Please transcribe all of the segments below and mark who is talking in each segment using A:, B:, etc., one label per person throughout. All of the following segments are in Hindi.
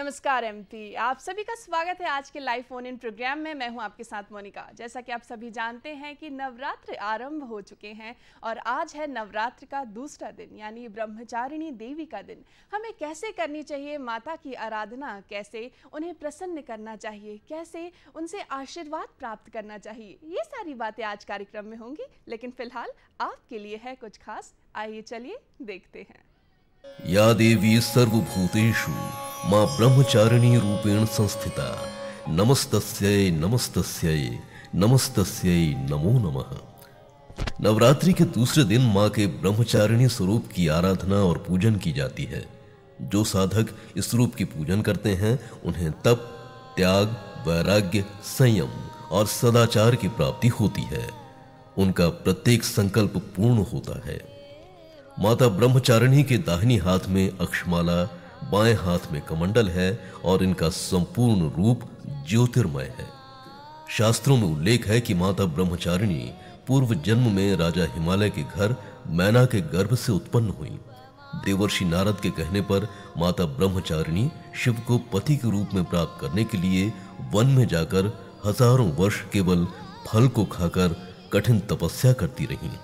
A: नमस्कार एमपी, आप सभी का स्वागत है आज के लाइव फोन इन प्रोग्राम में। मैं हूं आपके साथ मोनिका। जैसा कि आप सभी जानते हैं कि नवरात्र आरंभ हो चुके हैं और आज है नवरात्र का दूसरा दिन यानी ब्रह्मचारिणी देवी का दिन। हमें कैसे करनी चाहिए माता की आराधना, कैसे उन्हें प्रसन्न करना चाहिए, कैसे उनसे आशीर्वाद प्राप्त करना चाहिए, ये सारी बातें आज कार्यक्रम में होंगी। लेकिन फिलहाल आपके लिए है कुछ खास, आइए चलिए देखते हैं।
B: या देवी सर्वभूतेषु मां ब्रह्मचारिणी रूपेण संस्थिता नमस्तस्यै नमस्तस्यै नमस्तस्यै नमो नमः। नवरात्रि के दूसरे दिन मां के ब्रह्मचारिणी स्वरूप की आराधना और पूजन की जाती है। जो साधक इस रूप की पूजन करते हैं उन्हें तप, त्याग, वैराग्य, संयम और सदाचार की प्राप्ति होती है। उनका प्रत्येक संकल्प पूर्ण होता है। माता ब्रह्मचारिणी के दाहिनी हाथ में अक्षमाला, बाएं हाथ में कमंडल है और इनका संपूर्ण रूप ज्योतिर्मय है। शास्त्रों में उल्लेख है कि माता ब्रह्मचारिणी पूर्व जन्म में राजा हिमालय के घर मैना के गर्भ से उत्पन्न हुई। देवर्षि नारद के कहने पर माता ब्रह्मचारिणी शिव को पति के रूप में प्राप्त करने के लिए वन में जाकर हजारों वर्ष केवल फल को खाकर कठिन तपस्या करती रहीं।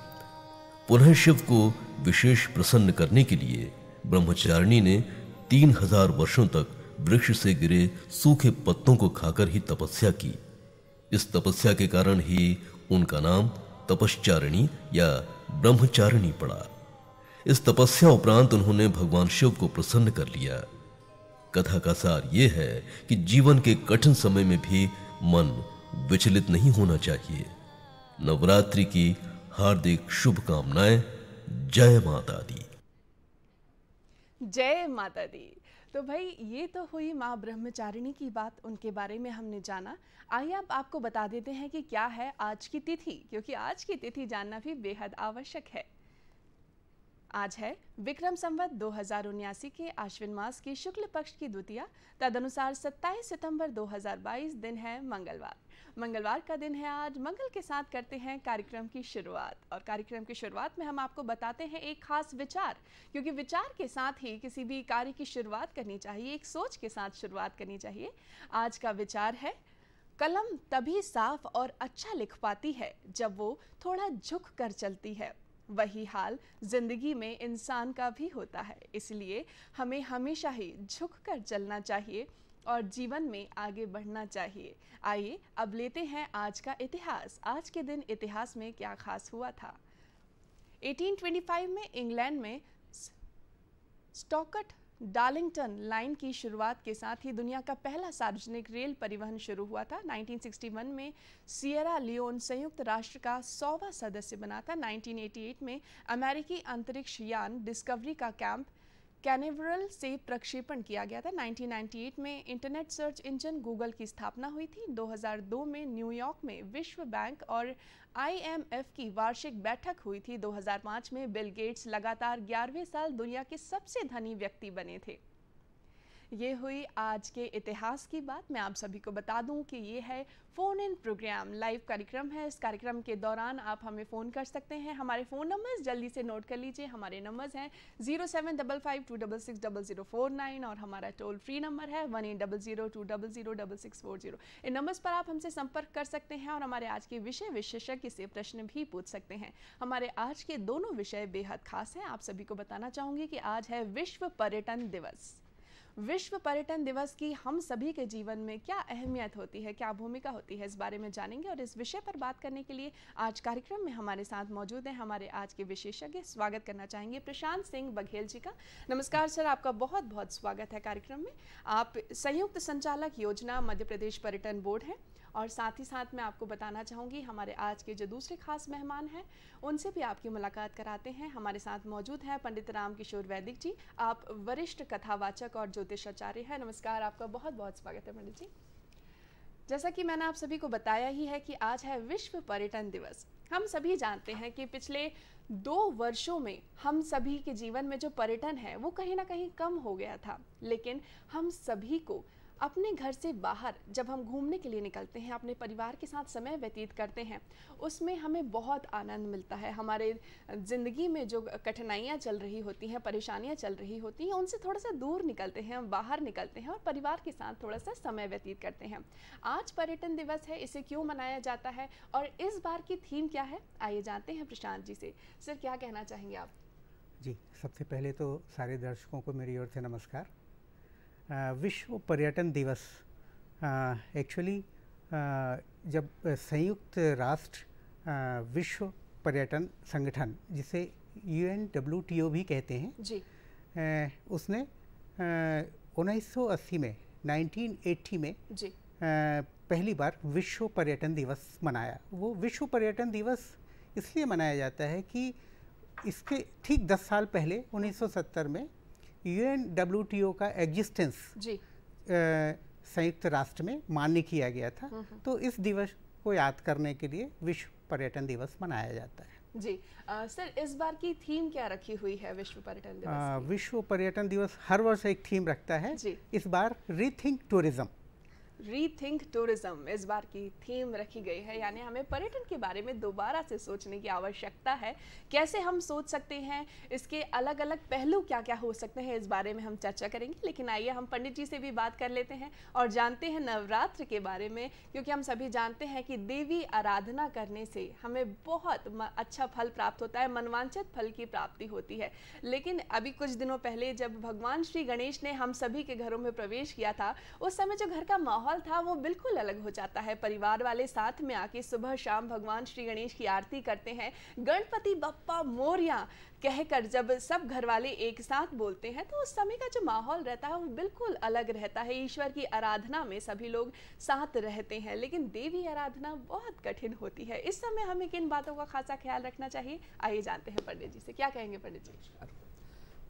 B: पुनः शिव को विशेष प्रसन्न करने के लिए ब्रह्मचारिणी ने 3000 वर्षों तक वृक्ष से गिरे सूखे पत्तों को खाकर ही तपस्या की। इस तपस्या के कारण ही उनका नाम तपश्चारिणी या ब्रह्मचारिणी पड़ा। इस तपस्या उपरांत उन्होंने भगवान शिव को प्रसन्न कर लिया। कथा का सार यह है कि जीवन के कठिन समय में भी मन विचलित नहीं होना चाहिए। नवरात्रि की हार्दिक शुभकामनाएं। जय माता दी।
A: जय माता दी। तो भाई ये तो हुई माँ ब्रह्मचारिणी की बात, उनके बारे में हमने जाना। आइए अब आपको बता देते हैं कि क्या है आज की तिथि, क्योंकि आज की तिथि जानना भी बेहद आवश्यक है। आज है विक्रम संवत 2079 के आश्विन मास की शुक्ल पक्ष की द्वितीया, तदनुसार 27 सितंबर 2022 दिन है मंगलवार। मंगलवार का दिन है आज। मंगल के साथ करते हैं कार्यक्रम की शुरुआत, और कार्यक्रम की शुरुआत में हम आपको बताते हैं एक खास विचार, क्योंकि विचार के साथ ही किसी भी कार्य की शुरुआत करनी चाहिए, एक सोच के साथ शुरुआत करनी चाहिए। आज का विचार है, कलम तभी साफ और अच्छा लिख पाती है जब वो थोड़ा झुक कर चलती है। वही हाल जिंदगी में इंसान का भी होता है, इसलिए हमें हमेशा ही झुक कर चलना चाहिए और जीवन में आगे बढ़ना चाहिए। आइए अब लेते हैं आज का इतिहास। आज के दिन इतिहास में क्या खास हुआ था। 1825 में इंग्लैंड में स्टॉकट डार्लिंगटन लाइन की शुरुआत के साथ ही दुनिया का पहला सार्वजनिक रेल परिवहन शुरू हुआ था। 1961 में सियरा लियोन संयुक्त राष्ट्र का 100वां सदस्य बना था। 1988 में अमेरिकी अंतरिक्ष यान डिस्कवरी का कैंप कैनेवरल से प्रक्षेपण किया गया था। 1998 में इंटरनेट सर्च इंजन गूगल की स्थापना हुई थी। 2002 में न्यूयॉर्क में विश्व बैंक और IMF की वार्षिक बैठक हुई थी। 2005 में बिल गेट्स लगातार 11वें साल दुनिया के सबसे धनी व्यक्ति बने थे। ये हुई आज के इतिहास की बात। मैं आप सभी को बता दूं कि ये है फ़ोन इन प्रोग्राम, लाइव कार्यक्रम है। इस कार्यक्रम के दौरान आप हमें फ़ोन कर सकते हैं। हमारे फ़ोन नंबर्स जल्दी से नोट कर लीजिए। हमारे नंबर्स हैं 0755266049 और हमारा टोल फ्री नंबर है 1800200640। इन नंबर्स पर आप हमसे संपर्क कर सकते हैं और हमारे आज के विषय विशेषज्ञ से प्रश्न भी पूछ सकते हैं। हमारे आज के दोनों विषय बेहद खास हैं। आप सभी को बताना चाहूँगी कि आज है विश्व पर्यटन दिवस। विश्व पर्यटन दिवस की हम सभी के जीवन में क्या अहमियत होती है, क्या भूमिका होती है, इस बारे में जानेंगे। और इस विषय पर बात करने के लिए आज कार्यक्रम में हमारे साथ मौजूद हैं हमारे आज के विशेषज्ञ। स्वागत करना चाहेंगे प्रशांत सिंह बघेल जी का। नमस्कार सर, आपका बहुत बहुत स्वागत है कार्यक्रम में। आप संयुक्त संचालक योजना मध्य प्रदेश पर्यटन बोर्ड हैं। और साथ ही साथ मैं आपको बताना चाहूँगी हमारे आज के जो दूसरे खास मेहमान हैं उनसे भी आपकी मुलाकात कराते हैं। हमारे साथ मौजूद हैं पंडित राम किशोर वैदिक जी। आप वरिष्ठ कथावाचक और ज्योतिषाचार्य हैं। नमस्कार, आपका बहुत बहुत स्वागत है पंडित जी। जैसा कि मैंने आप सभी को बताया ही है कि आज है विश्व पर्यटन दिवस। हम सभी जानते हैं कि पिछले 2 वर्षों में हम सभी के जीवन में जो पर्यटन है वो कहीं ना कहीं कम हो गया था, लेकिन हम सभी को अपने घर से बाहर जब हम घूमने के लिए निकलते हैं, अपने परिवार के साथ समय व्यतीत करते हैं, उसमें हमें बहुत आनंद मिलता है। हमारे ज़िंदगी में जो कठिनाइयाँ चल रही होती हैं, परेशानियाँ चल रही होती हैं, उनसे थोड़ा सा दूर निकलते हैं, हम बाहर निकलते हैं और परिवार के साथ थोड़ा सा समय व्यतीत करते हैं। आज पर्यटन दिवस है, इसे क्यों मनाया जाता है और इस बार की थीम क्या है, आइए जानते हैं प्रशांत जी से। सर, क्या कहना चाहेंगे आप?
C: जी, सबसे पहले तो सारे दर्शकों को मेरी ओर से नमस्कार। विश्व पर्यटन दिवस एक्चुअली जब संयुक्त राष्ट्र विश्व पर्यटन संगठन, जिसे UNWTO भी कहते हैं
A: जी,
C: उसने 1980 में 1980 में
A: जी,
C: पहली बार विश्व पर्यटन दिवस मनाया। वो विश्व पर्यटन दिवस इसलिए मनाया जाता है कि इसके ठीक 10 साल पहले 1970 में UNWTO का एग्जिस्टेंस
A: जी,
C: संयुक्त राष्ट्र में मान्य किया गया था। तो इस दिवस को याद करने के लिए विश्व पर्यटन दिवस मनाया जाता है।
A: जी। सर, इस बार की थीम क्या रखी हुई है विश्व पर्यटन दिवस की?
C: विश्व पर्यटन दिवस हर वर्ष एक थीम रखता है।
A: जी।
C: इस बार रीथिंक टूरिज्म।
A: रीथिंक टूरिज्म इस बार की थीम रखी गई है, यानी हमें पर्यटन के बारे में दोबारा से सोचने की आवश्यकता है। कैसे हम सोच सकते हैं, इसके अलग अलग पहलू क्या क्या हो सकते हैं, इस बारे में हम चर्चा करेंगे। लेकिन आइए हम पंडित जी से भी बात कर लेते हैं और जानते हैं नवरात्र के बारे में, क्योंकि हम सभी जानते हैं कि देवी आराधना करने से हमें बहुत अच्छा फल प्राप्त होता है, मनवांछित फल की प्राप्ति होती है। लेकिन अभी कुछ दिनों पहले जब भगवान श्री गणेश ने हम सभी के घरों में प्रवेश किया था, उस समय जो घर का माहौल था वो बिल्कुल अलग हो जाता है। परिवार वाले साथ में आके सुबह शाम भगवान श्री गणेश की आरती करते हैं। गणपति बप्पा मोरया कहकर जब सब घर वाले एक साथ बोलते हैं तो उस समय का जो माहौल रहता है वो बिल्कुल अलग रहता है। ईश्वर की आराधना में सभी लोग साथ रहते हैं, लेकिन देवी आराधना बहुत कठिन होती है। इस समय हमें किन बातों का खासा ख्याल रखना चाहिए, आइए जानते हैं पंडित जी से। क्या कहेंगे पंडित जी?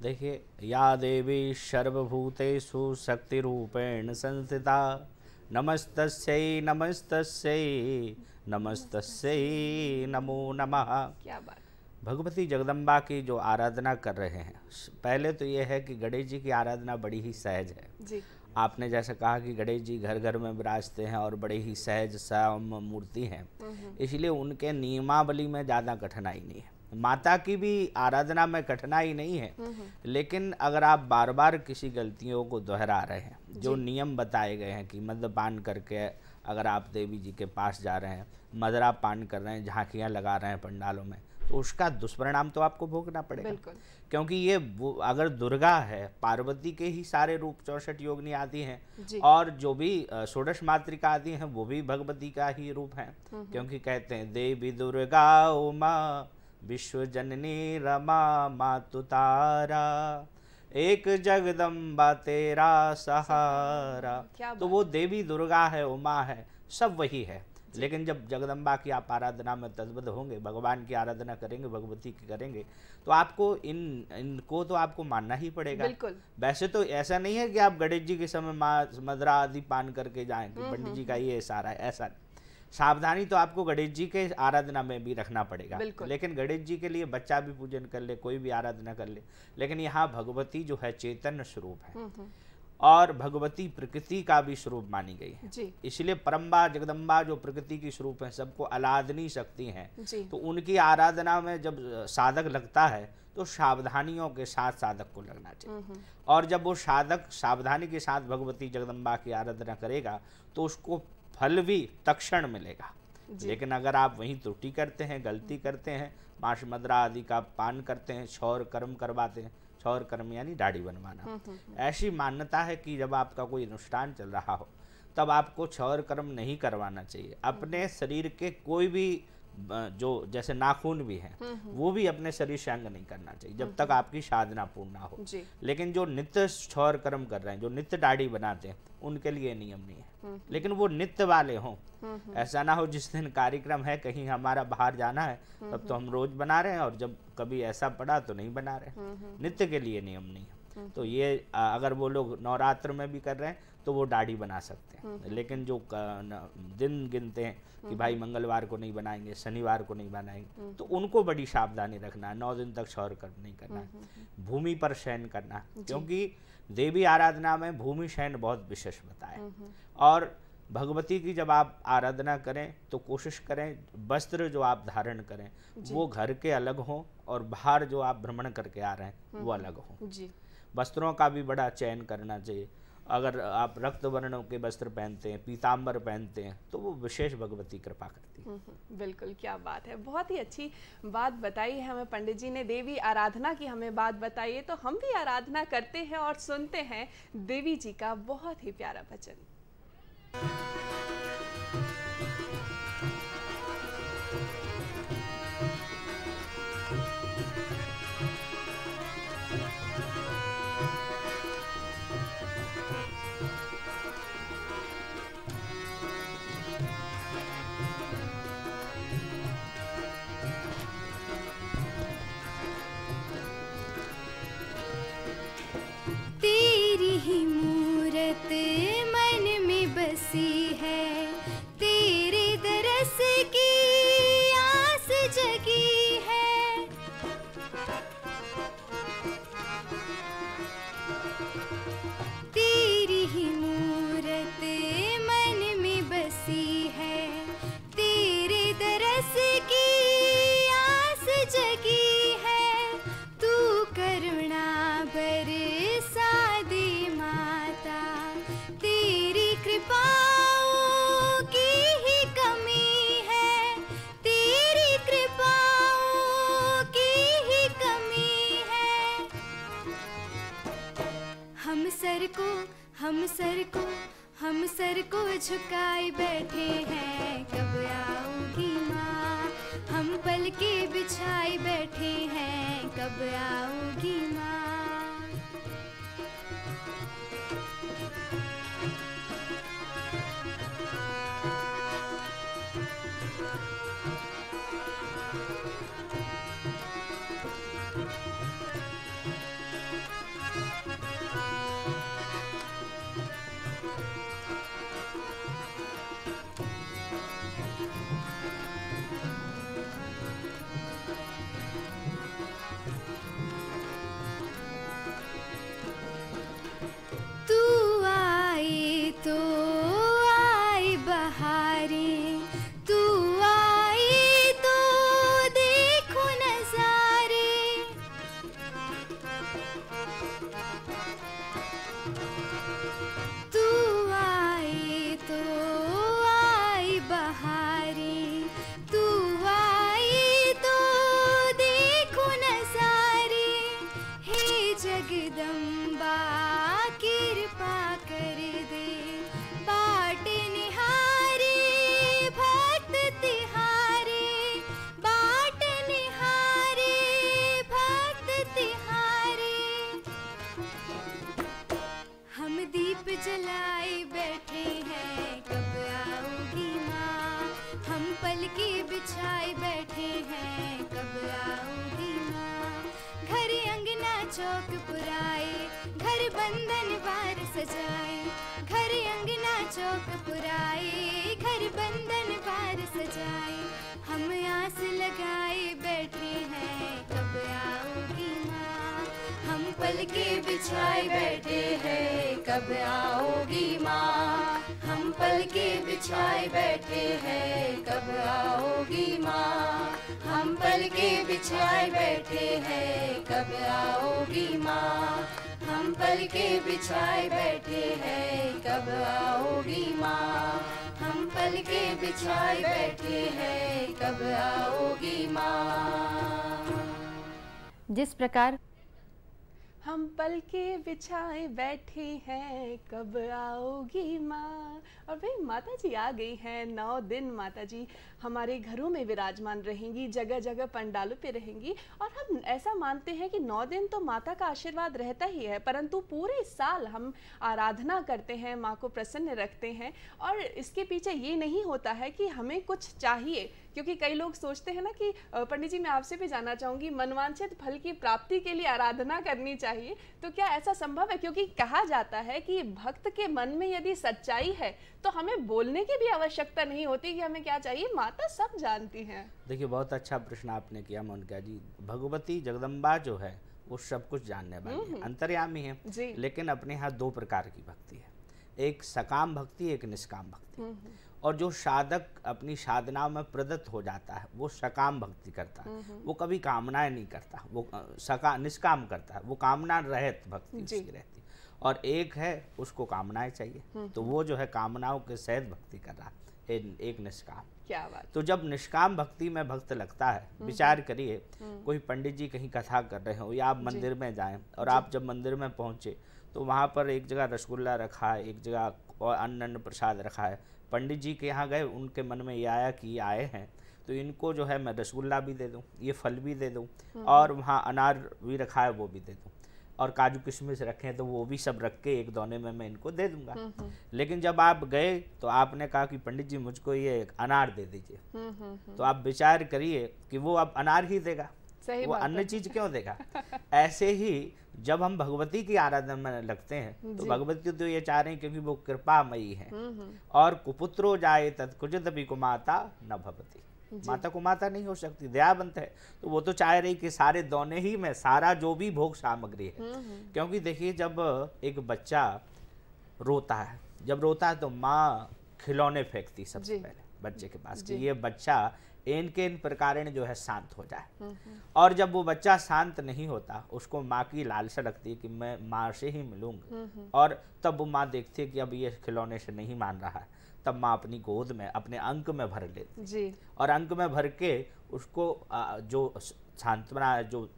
D: देखिए, या देवी सर्वभूतेषु शक्तिरूपेण संस्थिता, नमस्तस्यै नमस्तस्यै नमस्तस्यै नमो नमः।
A: क्या बात।
D: भगवती जगदम्बा की जो आराधना कर रहे हैं, पहले तो ये है कि गणेश जी की आराधना बड़ी ही सहज है।
A: जी,
D: आपने जैसे कहा कि गणेश जी घर घर में विराजते हैं और बड़े ही सहज सौम्य मूर्ति हैं, इसलिए उनके नियमावली में ज़्यादा कठिनाई नहीं है। माता की भी आराधना में कठिनाई नहीं है, लेकिन अगर आप बार बार किसी गलतियों को दोहरा रहे हैं, जो नियम बताए गए हैं कि मद्यपान करके अगर आप देवी जी के पास जा रहे हैं, मदरा पान कर रहे हैं, झांकियाँ लगा रहे हैं पंडालों में, तो उसका दुष्परिणाम तो आपको भोगना पड़ेगा। क्योंकि ये अगर दुर्गा है, पार्वती के ही सारे रूप 64 योगिनी आदि हैं, और जो भी षोडश मातृका आदि हैं वो भी भगवती का ही रूप हैं। क्योंकि कहते हैं देवी दुर्गा उमा विश्व जननी रमा मातु तारा, एक जगदम्बा तेरा सहारा। तो वो देवी दुर्गा है, उमा है, सब वही है। लेकिन जब जगदम्बा की आप आराधना में तद्बद्ध होंगे, भगवान की आराधना करेंगे, भगवती की करेंगे, तो आपको इनको तो आपको मानना ही पड़ेगा।
A: बिल्कुल।
D: वैसे तो ऐसा नहीं है कि आप गणेश जी के समय मदरा आदि पान करके जाएं कि पंडित जी का ये सारा है, ऐसा। सावधानी तो आपको गणेश जी के आराधना में भी रखना पड़ेगा। लेकिन गणेश जी के लिए बच्चा भी पूजन कर ले, कोई भी आराधना कर ले, लेकिन यहाँ भगवती जो है चैतन्य स्वरूप है और भगवती प्रकृति का भी स्वरूप मानी गई है। इसलिए परम्बा जगदम्बा जो प्रकृति की स्वरूप है, सबको आलादनी शक्ति है, तो उनकी आराधना में जब साधक लगता है तो सावधानियों के साथ साधक को लगना चाहिए। और जब वो साधक सावधानी के साथ भगवती जगदम्बा की आराधना करेगा तो उसको फल भी तत्क्षण मिलेगा। लेकिन अगर आप वहीं त्रुटि करते हैं, गलती करते हैं, मांस मदिरा आदि का पान करते हैं, क्षौर कर्म करवाते हैं, क्षौर कर्म यानी दाढ़ी बनवाना, ऐसी मान्यता है कि जब आपका कोई अनुष्ठान चल रहा हो तब आपको क्षौर कर्म नहीं करवाना चाहिए। अपने शरीर के कोई भी जो जैसे नाखून भी हैं वो भी अपने शरीर से अंग नहीं करना चाहिए जब तक आपकी साधना पूर्ण ना हो। लेकिन जो नित्य क्षौर कर्म कर रहे हैं, जो नित्य दाढ़ी बनाते हैं, उनके लिए नियम नहीं है, लेकिन वो नित्य वाले हों। ऐसा ना हो जिस दिन कार्यक्रम है, कहीं हमारा बाहर जाना है, तब तो हम रोज बना रहे हैं और जब कभी ऐसा पड़ा तो नहीं बना रहे। नित्य के लिए नियम नहीं है। तो ये अगर वो लोग नवरात्र में भी कर रहे हैं तो वो दाढ़ी बना सकते हैं। लेकिन जो दिन गिनते हैं कि भाई मंगलवार को नहीं बनाएंगे, शनिवार को नहीं बनाएंगे, तो उनको बड़ी सावधानी रखना है। 9 दिन तक शौर कर नहीं करना है, भूमि पर शयन करना, क्योंकि देवी आराधना में भूमि शयन बहुत विशेष बताया। और भगवती की जब आप आराधना करें तो कोशिश करें वस्त्र जो आप धारण करें वो घर के अलग हों और बाहर जो आप भ्रमण करके आ रहे हैं वो अलग हों। वस्त्रों का भी बड़ा चयन करना चाहिए। अगर आप रक्त वर्णों के वस्त्र पहनते हैं, पीताम्बर पहनते हैं, तो वो विशेष भगवती कृपा करती है।
A: बिल्कुल, क्या बात है, बहुत ही अच्छी बात बताई है हमें पंडित जी ने। देवी आराधना की हमें बात बताई है, तो हम भी आराधना करते हैं और सुनते हैं देवी जी का बहुत ही प्यारा भजन।
E: तेरी ही मूरत मन में बसी है, तेरे दरस की आस जगी है। तेरी ही मूरत मन में बसी है, तेरे दरस की आस जगी है। तू करुणा बरसा दे माता, तेरी कृपाओं की ही कमी है, तेरी कृपाओं की ही कमी है। हम सर को झुकाए बैठे हैं, कब आओगी माँ। हम पलके बिछाए बैठे हैं, कब आओगी माँ। तो आई बहारें, तू आई तो देखो नजारे। तू आई तो आई बहारें, तू आई तो देखो नजारे। हे जगदम्बा कृपा कर दे, बाट निहारे भक्त तिहारे, बाट निहारे भक्त तिहारे। हम दीप जलाए बैठे हैं, कब आओगी माँ। हम पलके बिछाए बैठे हैं, कब आओगी माँ। घर अंगना चौक पुराए, घर बंधन वार सजाए। घर अंगना चौक पुराए, घर बंधन वार सजाए। हम आस लगाए बैठे हैं, कब आओगी माँ। हम पलके बिछाए बैठे हैं, कब आओगी माँ। हम पलके बिछाए बैठे हैं, कब आओगी माँ। हम पलके बिछाए बैठे हैं, कब आओगी माँ। हम पलके बिछाए बैठे हैं, कब आओगी माँ। हम पलके बिछाए बैठे हैं, कब आओगी माँ।
F: जिस प्रकार
A: हम पलके बिछाए बैठे हैं, कब आओगी माँ। और भाई माता जी आ गई हैं। 9 दिन माता जी हमारे घरों में विराजमान रहेंगी, जगह जगह पंडालों पे रहेंगी। और हम ऐसा मानते हैं कि 9 दिन तो माता का आशीर्वाद रहता ही है, परंतु पूरे साल हम आराधना करते हैं, माँ को प्रसन्न रखते हैं। और इसके पीछे ये नहीं होता है कि हमें कुछ चाहिए, क्योंकि कई लोग सोचते हैं ना कि पंडित जी मैं आपसे भी जानना चाहूँगी, मनवांछित फल की प्राप्ति के लिए आराधना करनी चाहिए, तो क्या ऐसा संभव है? क्योंकि कहा जाता है कि भक्त के मन में यदि सच्चाई है तो हमें बोलने की भी आवश्यकता नहीं होती कि हमें क्या चाहिए, माता सब जानती हैं।
D: देखिए, बहुत अच्छा प्रश्न आपने किया मोनिका जी। भगवती जगदम्बा जो है वो सब कुछ जानने वाली है, अंतर्यामी है, लेकिन अपने यहाँ दो प्रकार की भक्ति है, एक सकाम भक्ति, एक निष्काम भक्ति। और जो साधक अपनी साधना में प्रदत्त हो जाता है वो सकाम भक्ति करता है, वो कभी कामनाएं नहीं करता, वो निष्काम करता है, वो कामना रहित भक्ति उसकी रहती है। और एक है उसको कामनाएं चाहिए, तो वो जो है कामनाओं के सहित भक्ति कर रहा है, एक निष्काम।
A: क्या बात।
D: तो जब निष्काम भक्ति में भक्त लगता है, विचार करिए कोई पंडित जी कहीं कथा कर रहे हो या आप मंदिर में जाएं, और आप जब मंदिर में पहुंचे तो वहाँ पर एक जगह रसगुल्ला रखा है, एक जगह और अन्न प्रसाद रखा है। पंडित जी के यहाँ गए, उनके मन में ये आया कि ये आए हैं तो इनको जो है मैं रसगुल्ला भी दे दूँ, ये फल भी दे दूँ, और वहाँ अनार भी रखा है वो भी दे दूँ, और काजू किशमिश रखे हैं तो वो भी सब रख के एक दोने में मैं इनको दे दूंगा। लेकिन जब आप गए तो आपने कहा कि पंडित जी मुझको ये अनार दे दीजिए, तो आप विचार करिए कि वो अब अनार ही देगा, वो अन्य चीज क्यों देगा। ऐसे ही जब हम भगवती की आराधना में लगते हैं तो भगवती तो ये चाह रहे हैं क्योंकि वो कृपामयी है, और कुपुत्रो जाए तत्कुचित भी कुमाता न भवती, माता को माता नहीं हो सकती, दयावंत है, तो वो तो चाह रही कि सारे दोने ही में सारा जो भी भोग सामग्री है। क्योंकि देखिए जब एक बच्चा रोता है, जब रोता है तो माँ खिलौने फेंकती सबसे पहले बच्चे के पास कि ये बच्चा इन प्रकार जो है शांत हो जाए। और जब वो बच्चा शांत नहीं होता, उसको माँ की लालसा लगती है कि मैं माँ से ही मिलूंगा, और तब वो माँ देखती है कि अब ये खिलौने से नहीं मान रहा है, तब माँ अपनी गोद में अपने अंक में भर लेती जी। और अंक में भर के उसको जो सांत्वना जो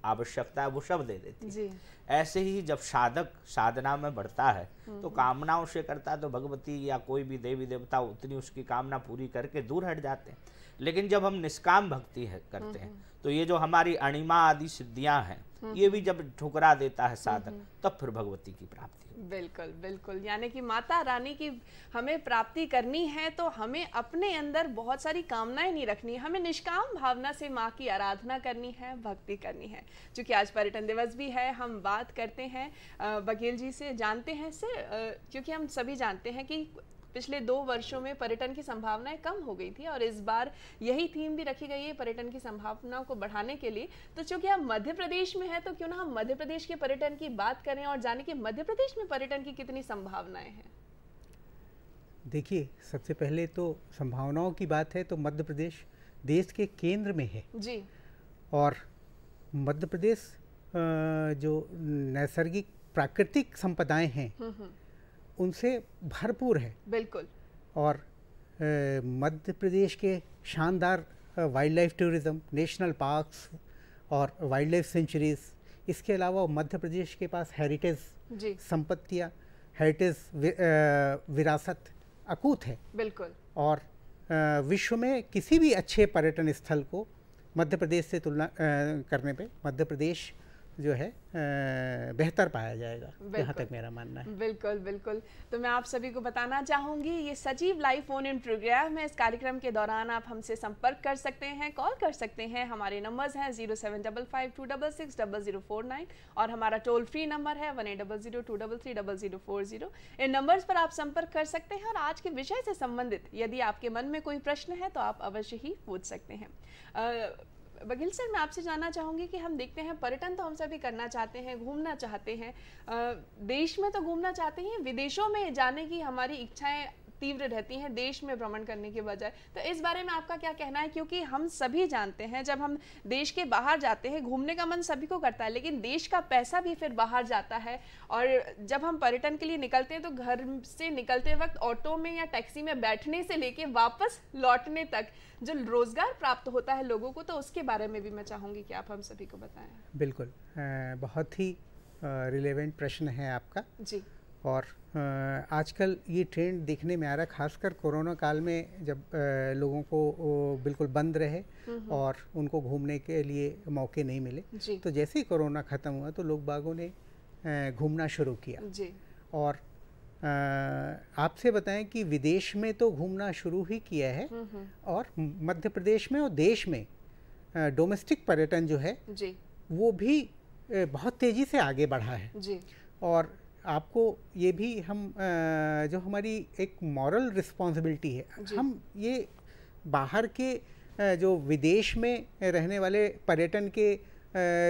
D: आवश्यकता है वो सब दे देती जी। ऐसे ही जब साधक साधना में बढ़ता है तो कामनाओं से करता है तो भगवती या कोई भी देवी देवता उतनी उसकी कामना पूरी करके दूर हट जाते हैं। लेकिन जब हम निष्काम भक्ति करते हैं तो ये जो हमारी अणिमा आदि सिद्धियां हैं ये भी जब ठुकरा देता है साधक, तब फिर भगवती की प्राप्ति।
A: बिल्कुल बिल्कुल, यानी कि माता रानी की हमें प्राप्ति करनी है तो हमें अपने अंदर बहुत सारी कामनाएं नहीं रखनी है, हमें निष्काम भावना से माँ की आराधना करनी है, भक्ति करनी है। क्योंकि आज पर्यटन दिवस भी है, हम बात करते हैं बघेल जी से, जानते हैं सर, क्योंकि हम सभी जानते हैं कि पिछले 2 वर्षों में पर्यटन की संभावनाएं कम हो गई थी और इस बार यही थीम भी रखी गई है पर्यटन की संभावनाओं को बढ़ाने के लिए। तो चूंकि हम मध्य प्रदेश में हैं तो क्यों ना हम मध्य प्रदेश के पर्यटन की बात करें और जाने कि मध्य प्रदेश में पर्यटन की कितनी संभावनाएं हैं।
C: देखिए, सबसे पहले तो संभावनाओं की बात है तो मध्य प्रदेश देश के केंद्र में है जी, और मध्य प्रदेश जो नैसर्गिक प्राकृतिक संपदाएं हैं उनसे भरपूर है।
A: बिल्कुल।
C: और मध्य प्रदेश के शानदार wild life tourism, national parks और वाइल्ड लाइफ सेंचुरीज, इसके अलावा मध्य प्रदेश के पास हेरिटेज संपत्तियाँ, हेरिटेज विरासत अकूत है।
A: बिल्कुल।
C: और विश्व में किसी भी अच्छे पर्यटन स्थल को मध्य प्रदेश से तुलना करने पे मध्य प्रदेश जो है बेहतर पाया जाएगा, यहाँ तक मेरा मानना है।
A: बिल्कुल बिल्कुल। तो मैं आप सभी को बताना चाहूँगी ये सजीव लाइव फोन इन प्रोग्राम है। इस कार्यक्रम के दौरान आप हमसे संपर्क कर सकते हैं, कॉल कर सकते हैं। हमारे नंबर्स हैं 0755266049 और हमारा टोल फ्री नंबर है 1800233040। इन नंबर्स पर आप संपर्क कर सकते हैं और आज के विषय से संबंधित यदि आपके मन में कोई प्रश्न है तो आप अवश्य ही पूछ सकते हैं। बघेल सर, मैं आपसे जानना चाहूँगी कि हम देखते हैं पर्यटन तो हम सभी करना चाहते हैं, घूमना चाहते हैं, देश में तो घूमना चाहते हैं, विदेशों में जाने की हमारी इच्छाएं तीव्र रहती हैं देश में भ्रमण करने के बजाय। तो इस बारे में आपका क्या कहना है? क्योंकि हम सभी जानते हैं जब हम देश के बाहर जाते हैं, घूमने का मन सभी को करता है, लेकिन देश का पैसा भी फिर बाहर जाता है। और जब हम पर्यटन के लिए निकलते हैं तो घर से निकलते वक्त ऑटो में या टैक्सी में बैठने से लेके वापस लौटने तक जो रोजगार प्राप्त होता है लोगों को, तो उसके बारे में भी मैं चाहूँगी कि आप हम सभी को बताएं।
C: बिल्कुल, बहुत ही रिलेवेंट प्रश्न है आपका जी। और आजकल ये ट्रेंड देखने में आ रहा है, खासकर कोरोना काल में जब लोगों को बिल्कुल बंद रहे और उनको घूमने के लिए मौके नहीं मिले, तो जैसे ही कोरोना ख़त्म हुआ तो लोग बागों ने घूमना शुरू किया जी। और आपसे बताएं कि विदेश में तो घूमना शुरू ही किया है और मध्य प्रदेश में और देश में डोमेस्टिक पर्यटन जो है
A: जी,
C: वो भी बहुत तेज़ी से आगे बढ़ा है
A: जी।
C: और आपको ये भी हम जो हमारी एक मॉरल रिस्पॉन्सिबिलिटी है, हम ये बाहर के जो विदेश में रहने वाले पर्यटन के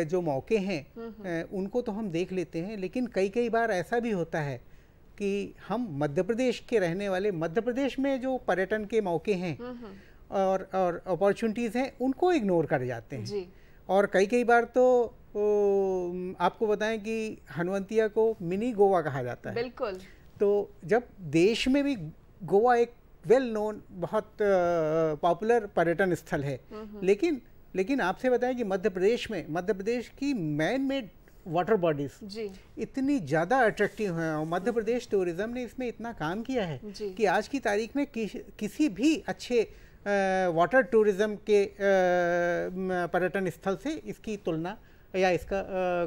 C: जो मौके हैं उनको तो हम देख लेते हैं, लेकिन कई बार ऐसा भी होता है कि हम मध्य प्रदेश के रहने वाले मध्य प्रदेश में जो पर्यटन के मौके हैं और अपॉर्चुनिटीज़ हैं उनको इग्नोर कर जाते हैं
A: जी।
C: और कई बार तो आपको बताएं कि हनुवंतिया को मिनी गोवा कहा जाता है।
A: बिल्कुल।
C: तो जब देश में भी गोवा एक वेल नोन बहुत पॉपुलर पर्यटन स्थल है, लेकिन आपसे बताएं कि मध्य प्रदेश की मैन मेड वाटर बॉडीज इतनी ज़्यादा अट्रैक्टिव हैं और मध्य प्रदेश टूरिज्म ने इसमें इतना काम किया है कि आज की तारीख में किसी भी अच्छे वाटर टूरिज्म के पर्यटन स्थल से इसकी तुलना या इसका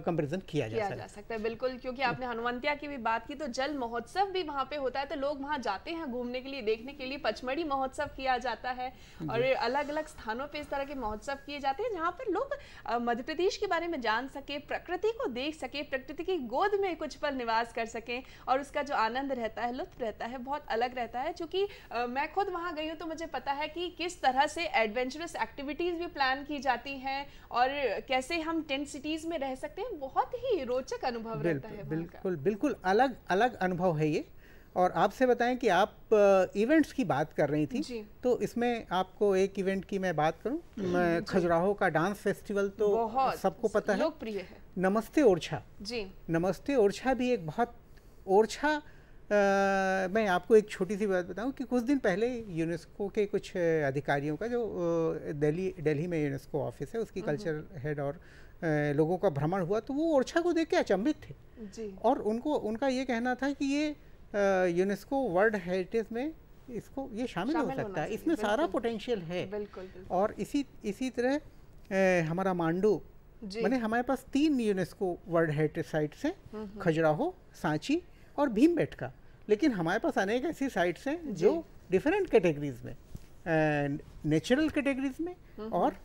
C: कंपैरिजन किया जा
A: सकता है। बिल्कुल, क्योंकि आपने हनुवंतिया की भी बात की, तो जल महोत्सव भी वहाँ पे होता है, तो लोग वहाँ जाते हैं घूमने के लिए, देखने के लिए। पचमढ़ी महोत्सव किया जाता है और अलग अलग स्थानों पे इस तरह के महोत्सव किए जाते हैं जहाँ पर लोग मध्य प्रदेश के बारे में जान सके, प्रकृति को देख सके, प्रकृति की गोद में कुछ पल निवास कर सकें और उसका जो आनंद रहता है, लुत्फ रहता है, बहुत अलग रहता है। चूँकि मैं खुद वहाँ गई हूँ तो मुझे पता है कि किस तरह से एडवेंचरस एक्टिविटीज़ भी प्लान की जाती हैं और कैसे हम टेंट सिटीज में रह सकते हैं। बहुत ही रोचक अनुभव रहता है।
C: बिल्कुल अलग अनुभव है ये। और आपसे बताएं कि आप इवेंट्स की बात कर रही थी, तो इसमें आपको एक इवेंट की मैं बात करूं, खजुराहो का डांस फेस्टिवल तो सबको पता है,
A: लोकप्रिय है।
C: नमस्ते ओरछा जी, नमस्ते ओरछा भी एक बहुत ओरछा मैं आपको एक छोटी सी बात बताऊं कि कुछ दिन पहले यूनेस्को के कुछ अधिकारियों का जो दिल्ली में यूनेस्को ऑफिस है उसकी कल्चर हेड और लोगों का भ्रमण हुआ, तो वो ओरछा को देख के अचंभित थे जी। और उनका ये कहना था कि ये यूनेस्को वर्ल्ड हेरिटेज में इसको ये शामिल हो सकता है, इसमें सारा पोटेंशियल है। बिल्कुल। और इसी तरह हमारा मांडू, माने हमारे पास 3 यूनेस्को वर्ल्ड हेरिटेज साइट्स हैं, खजुराहो, सांची और भीमबेटका, लेकिन हमारे पास अनेक ऐसी साइट्स हैं जो डिफरेंट कैटेगरीज में, नेचुरल कैटेगरीज में और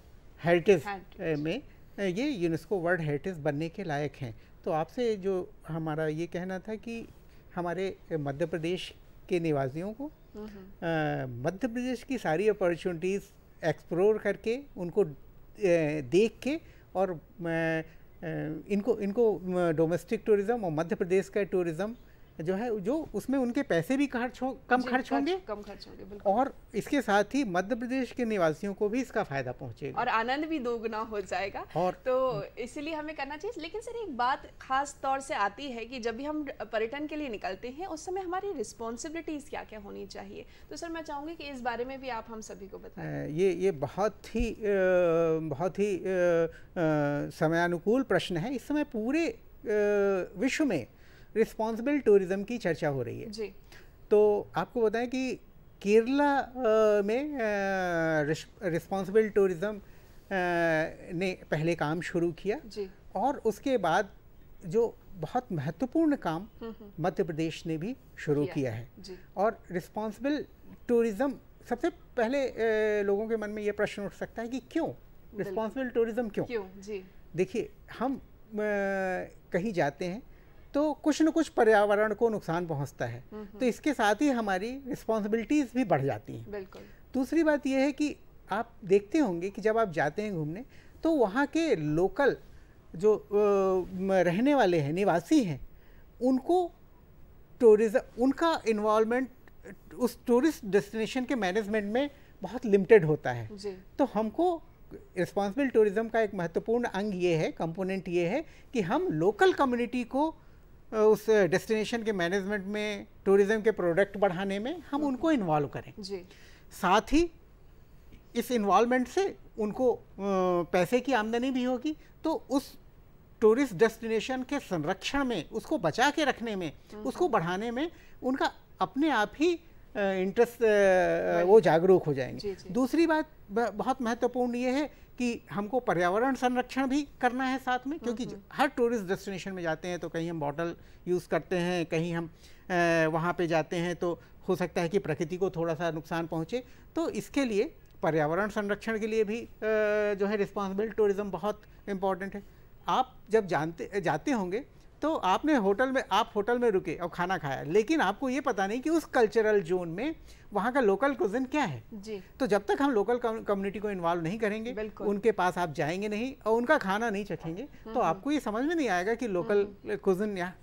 C: हेरिटेज में ये यूनेस्को वर्ल्ड हेरिटेज बनने के लायक हैं। तो आपसे जो हमारा ये कहना था कि हमारे मध्य प्रदेश के निवासियों को मध्य प्रदेश की सारी अपॉर्चुनिटीज़ एक्सप्लोर करके, उनको देख के और इनको डोमेस्टिक टूरिज़्म और मध्य प्रदेश का टूरिज़्म जो है, जो उसमें उनके पैसे भी कम खर्च होंगे और इसके साथ ही मध्य प्रदेश के निवासियों को भी इसका फायदा पहुंचेगा और
A: आनंद भी दोगुना हो जाएगा। और तो इसीलिए हमें करना चाहिए। लेकिन सर एक बात खास तौर से आती है कि जब भी हम पर्यटन के लिए निकलते हैं उस समय हमारी रिस्पॉन्सिबिलिटीज़ क्या क्या होनी चाहिए, तो सर मैं चाहूँगी कि इस बारे में भी आप हम सभी को बताएं।
C: ये बहुत ही समयानुकूल प्रश्न है। इस समय पूरे विश्व में रिस्पॉन्सिबल टूरिज़्म की चर्चा हो रही है जी। तो आपको बताएं कि केरला में रिस्पॉन्सिबल टूरिज़्म ने पहले काम शुरू किया जी। और उसके बाद जो बहुत महत्वपूर्ण काम मध्य प्रदेश ने भी शुरू किया है जी। और रिस्पॉन्सिबल टूरिज़्म, सबसे पहले लोगों के मन में ये प्रश्न उठ सकता है कि क्यों रिस्पॉन्सिबल टूरिज़्म क्यों जी। देखिए, हम कहीं जाते हैं तो कुछ न कुछ पर्यावरण को नुकसान पहुंचता है, तो इसके साथ ही हमारी रिस्पॉन्सिबिलिटीज़ भी बढ़ जाती हैं। बिल्कुल। दूसरी बात यह है कि आप देखते होंगे कि जब आप जाते हैं घूमने तो वहाँ के लोकल जो रहने वाले हैं, निवासी हैं, उनको टूरिज़्म, उनका इन्वॉल्वमेंट उस टूरिस्ट डेस्टिनेशन के मैनेजमेंट में बहुत लिमिटेड होता है जी। तो हमको रिस्पॉन्सिबल टूरिज़्म का एक महत्वपूर्ण अंग ये है, कंपोनेंट ये है कि हम लोकल कम्युनिटी को उस डेस्टिनेशन के मैनेजमेंट में, टूरिज़्म के प्रोडक्ट बढ़ाने में हम उनको इन्वॉल्व करें जी। साथ ही इस इन्वॉल्वमेंट से उनको पैसे की आमदनी भी होगी, तो उस टूरिस्ट डेस्टिनेशन के संरक्षण में, उसको बचा के रखने में, उसको बढ़ाने में उनका अपने आप ही इंटरेस्ट वो जागरूक हो जाएंगे। दूसरी बात बहुत महत्वपूर्ण ये है कि हमको पर्यावरण संरक्षण भी करना है साथ में, क्योंकि हर टूरिस्ट डेस्टिनेशन में जाते हैं तो कहीं हम बॉटल यूज़ करते हैं, कहीं हम वहाँ पे जाते हैं तो हो सकता है कि प्रकृति को थोड़ा सा नुकसान पहुँचे। तो इसके लिए पर्यावरण संरक्षण के लिए भी जो है रिस्पॉन्सिबल टूरिज़्म बहुत इम्पॉर्टेंट है। आप जब जाते होंगे तो आप होटल में रुके और खाना खाया, लेकिन आपको ये पता नहीं कि उस कल्चरल जोन में वहाँ का लोकल कुजिन क्या है जी। तो जब तक हम लोकल कम्युनिटी को इन्वॉल्व नहीं करेंगे, उनके पास आप जाएंगे नहीं और उनका खाना नहीं चखेंगे तो आपको ये समझ में नहीं आएगा कि लोकल कुजिन यहाँ।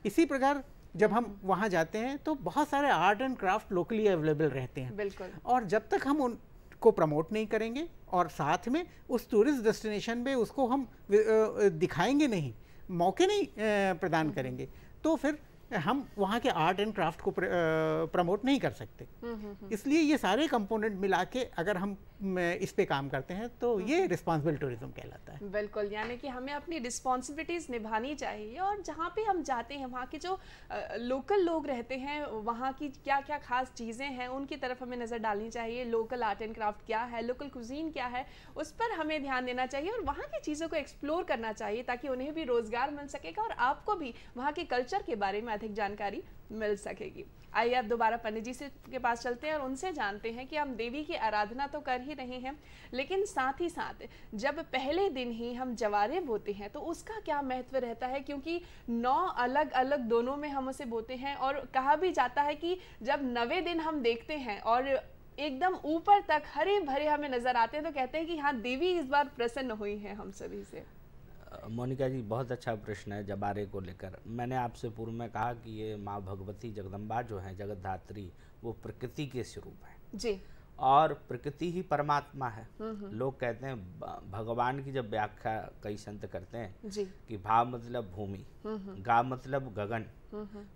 C: इसी प्रकार जब हम वहाँ जाते हैं तो बहुत सारे art and craft locally available रहते हैं, और जब तक हम उनको प्रमोट नहीं करेंगे और साथ में उस टूरिस्ट डेस्टिनेशन पे उसको हम दिखाएंगे नहीं, मौके नहीं प्रदान करेंगे, तो फिर हम वहाँ के आर्ट एंड क्राफ्ट को प्रमोट नहीं कर सकते। इसलिए ये सारे कंपोनेंट मिला के अगर हम इस पे काम करते हैं तो ये रिस्पॉन्सिबल टूरिज्म कहलाता है।
A: बिल्कुल, यानी कि हमें अपनी रिस्पॉन्सिबिलिटीज़ निभानी चाहिए, और जहाँ पे हम जाते हैं वहाँ के जो लोकल लोग रहते हैं वहाँ की क्या क्या खास चीज़ें हैं उनकी तरफ हमें नज़र डालनी चाहिए। लोकल आर्ट एंड क्राफ्ट क्या है, लोकल कुजीन क्या है, उस पर हमें ध्यान देना चाहिए और वहाँ की चीज़ों को एक्सप्लोर करना चाहिए ताकि उन्हें भी रोज़गार मिल सकेगा और आपको भी वहाँ के कल्चर के बारे में अधिक जानकारी मिल सकेगी। आइए अब दोबारा पंडित जी के पास चलते हैं और उनसे जानते हैं कि हम देवी की आराधना तो कर ही रहे हैं, लेकिन साथ ही साथ जब पहले दिन ही हम जवारे बोते हैं तो उसका क्या महत्व रहता है, क्योंकि 9 अलग अलग दोनों में हम उसे बोते हैं और कहा भी जाता है कि जब 9वें दिन हम देखते हैं और एकदम ऊपर तक हरे भरे हमें नजर आते हैं तो कहते हैं कि हाँ देवी इस बार प्रसन्न हुई है हम सभी से।
D: मोनिका जी, बहुत अच्छा प्रश्न है जबारे को लेकर। मैंने आपसे पूर्व में कहा कि ये माँ भगवती जगदम्बा जो है जगतधात्री, वो प्रकृति के स्वरूप है जी, और प्रकृति ही परमात्मा है। लोग कहते हैं, भगवान की जब व्याख्या कई संत करते हैं जी, कि भा मतलब भूमि, गा मतलब गगन,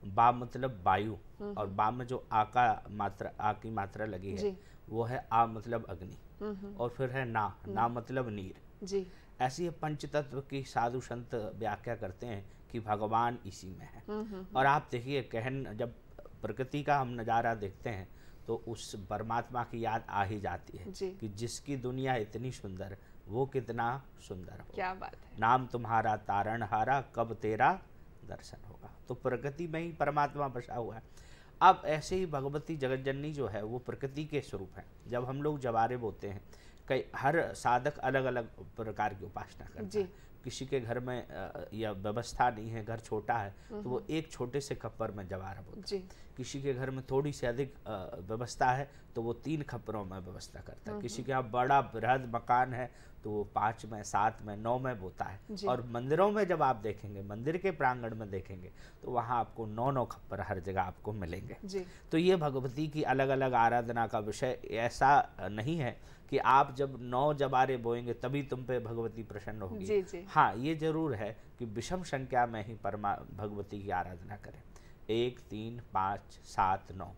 D: बा मतलब वायु, और बा में जो आ की मात्रा लगी है वो है आ मतलब अग्नि, और फिर है ना मतलब नीर जी। ऐसी पंचतत्व की साधु संत व्याख्या करते हैं कि भगवान इसी में है। और आप देखिए, जब प्रकृति का हम नज़ारा देखते हैं तो उस परमात्मा की याद आ ही जाती है कि जिसकी दुनिया इतनी सुंदर, वो कितना सुंदर हो।
A: क्या बात है।
D: नाम तुम्हारा तारणहारा, कब तेरा दर्शन होगा। तो प्रकृति में ही परमात्मा बसा हुआ है। अब ऐसे ही भगवती जगतजननी जो है वो प्रकृति के स्वरूप है। जब हम लोग जवारे बोते हैं, हर साधक अलग अलग प्रकार की उपासना करता है। किसी के घर में या व्यवस्था नहीं है, घर छोटा है, तो वो एक छोटे से खप्पर में जवारा बोता है। किसी के घर में थोड़ी सी अधिक व्यवस्था है तो वो 3 खप्परों में व्यवस्था करता है। किसी के यहाँ बड़ा बृहद मकान है तो वो 5 में, 7 में, 9 में बोता है। और मंदिरों में जब आप देखेंगे, मंदिर के प्रांगण में देखेंगे तो वहाँ आपको 9 खप्पर हर जगह आपको मिलेंगे। तो ये भगवती की अलग अलग आराधना का विषय ऐसा नहीं है कि आप जब 9 जबारे बोएंगे तभी तुम पे भगवती प्रसन्न होगी। हाँ, ये जरूर है कि विषम संख्या में ही भगवती की आराधना करें, 1, 3, 5, 7, 9।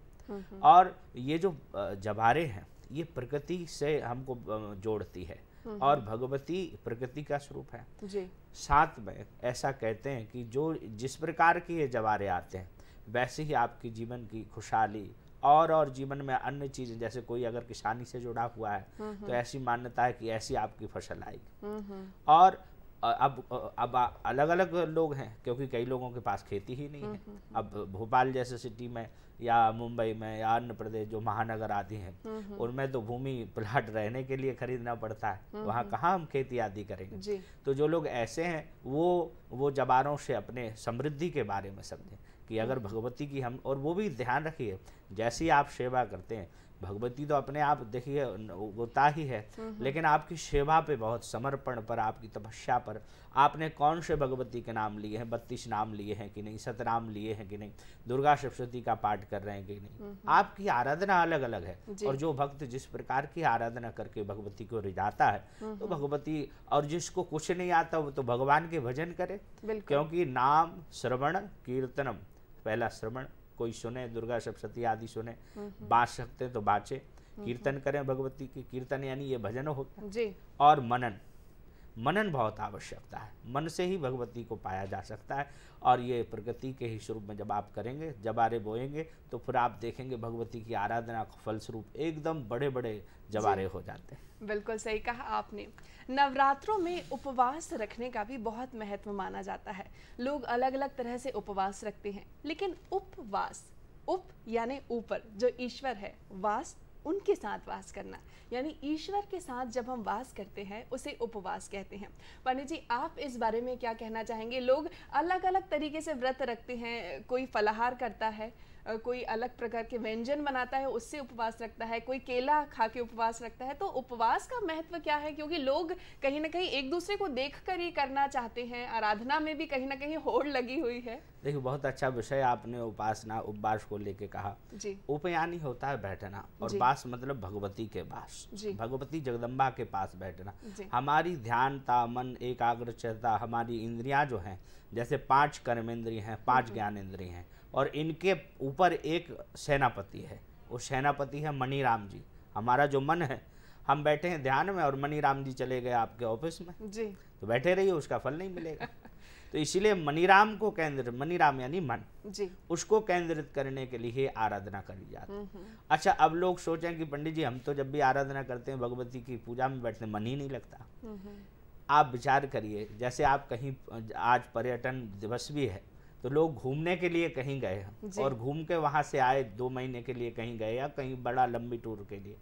D: और ये जो जबारे हैं ये प्रकृति से हमको जोड़ती है और भगवती प्रकृति का स्वरूप है जी। साथ में ऐसा कहते हैं कि जो जिस प्रकार के ये जवारे आते हैं वैसे ही आपकी जीवन की खुशहाली और जीवन में अन्य चीज़ें, जैसे कोई अगर किसानी से जुड़ा हुआ है तो ऐसी मान्यता है कि ऐसी आपकी फसल आएगी। और अब अलग अलग लोग हैं, क्योंकि कई लोगों के पास खेती ही नहीं है। अब भोपाल जैसे सिटी में या मुंबई में या अन्य प्रदेश जो महानगर आदि हैं उनमें तो भूमि प्लाट रहने के लिए खरीदना पड़ता है, वहाँ कहाँ हम खेती आदि करेंगे। तो जो लोग ऐसे हैं वो जबारों से अपने समृद्धि के बारे में समझें कि अगर भगवती की हम, और वो भी ध्यान रखिए जैसी आप सेवा करते हैं, भगवती तो अपने आप देखिए होता ही है, लेकिन आपकी सेवा पे बहुत समर्पण पर, आपकी तपस्या पर, आपने कौन से भगवती के नाम लिए हैं, 32 नाम लिए हैं कि नहीं, सतनाम लिए हैं कि नहीं, दुर्गा सप्तशती का पाठ कर रहे हैं कि नहीं, आपकी आराधना अलग अलग है। और जो भक्त जिस प्रकार की आराधना करके भगवती को रिझाता है तो भगवती, और जिसको कुछ नहीं आता वो तो भगवान के भजन करे, क्योंकि नाम श्रवण कीर्तनम, पहला श्रवण, कोई सुने, दुर्गा सप्तशती आदि सुने, बाँच सकते तो बाँचे, कीर्तन करें भगवती की, कीर्तन यानी ये भजन हो गया, और मनन, मनन बहुत आवश्यकता है। मन से ही भगवती को पाया जा सकता है और ये प्रकृति के ही स्वरूप में जब आप करेंगे, जबारे बोएंगे, तो फिर आप देखेंगे भगवती की आराधना का फलस्वरूप एकदम बड़े बड़े जबारे हो जाते हैं।
A: बिल्कुल सही कहा आपने। नवरात्रों में उपवास रखने का भी बहुत महत्व माना जाता है। लोग अलग अलग तरह से उपवास रखते हैं, लेकिन उपवास, उप यानी ऊपर, जो ईश्वर है, वास उनके साथ वास करना, यानी ईश्वर के साथ जब हम वास करते हैं उसे उपवास कहते हैं। पंडित जी, आप इस बारे में क्या कहना चाहेंगे? लोग अलग अलग तरीके से व्रत रखते हैं, कोई फलाहार करता है, कोई अलग प्रकार के व्यंजन बनाता है, उससे उपवास रखता है, कोई केला खा के उपवास रखता है। तो उपवास का महत्व क्या है? क्योंकि लोग कहीं ना कहीं एक दूसरे को देखकर ही करना चाहते हैं, आराधना में भी कहीं ना कहीं होड़ लगी हुई है।
D: देखिए, बहुत अच्छा विषय आपने उपासना, उपवास को लेके कहा जी। उप यानी होता है बैठना, और वास मतलब भगवती के पास, भगवती जगदम्बा के पास बैठना। हमारी ध्यानता, मन, एकाग्रता, हमारी इंद्रियां जो हैं, जैसे 5 कर्मेंद्रिय हैं, 5 ज्ञानेंद्रिय हैं, और इनके ऊपर एक सेनापति है। वो सेनापति है मणिराम जी। हमारा जो मन है, हम बैठे हैं ध्यान में और मणिराम जी चले गए आपके ऑफिस में जी, तो बैठे रहिए, उसका फल नहीं मिलेगा। तो इसीलिए मणिराम को केंद्रित, मणिराम यानी मन जी, उसको केंद्रित करने के लिए आराधना करी जाती है। अच्छा, अब लोग सोचें कि पंडित जी हम तो जब भी आराधना करते हैं, भगवती की पूजा में बैठते हैं, मन ही नहीं लगता। आप विचार करिए, जैसे आप कहीं, आज पर्यटन दिवस भी है, तो लोग घूमने के लिए कहीं गए हैं और घूम के वहाँ से आए, 2 महीने के लिए कहीं गए या कहीं बड़ा लंबी टूर के लिए,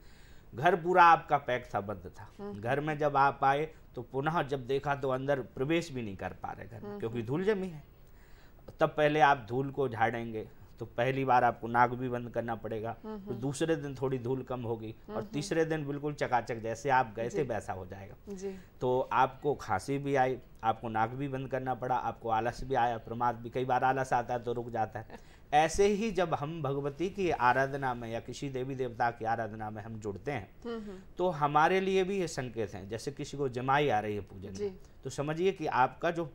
D: घर पूरा आपका पैक था, बंद था। घर में जब आप आए तो पुनः जब देखा तो अंदर प्रवेश भी नहीं कर पा रहे घर में, क्योंकि धूल जमी है। तब पहले आप धूल को झाड़ेंगे तो पहली बार आपको नाक भी बंद करना पड़ेगा, तो दूसरे दिन थोड़ी धूल कम होगी, और तीसरे दिन बिल्कुल चकाचक जैसे आप गए थे वैसा हो जाएगा। तो आपको खांसी भी आई, आपको नाक भी बंद करना पड़ा, आपको आलस भी आया, प्रमाद भी, कई बार आलस आता है तो रुक जाता है। ऐसे ही जब हम भगवती की आराधना में या किसी देवी देवता की आराधना में हम जुड़ते हैं, तो हमारे लिए भी ये संकेत हैं। जैसे किसी को जमाई आ रही है पूजन में, तो समझिए कि आपका जो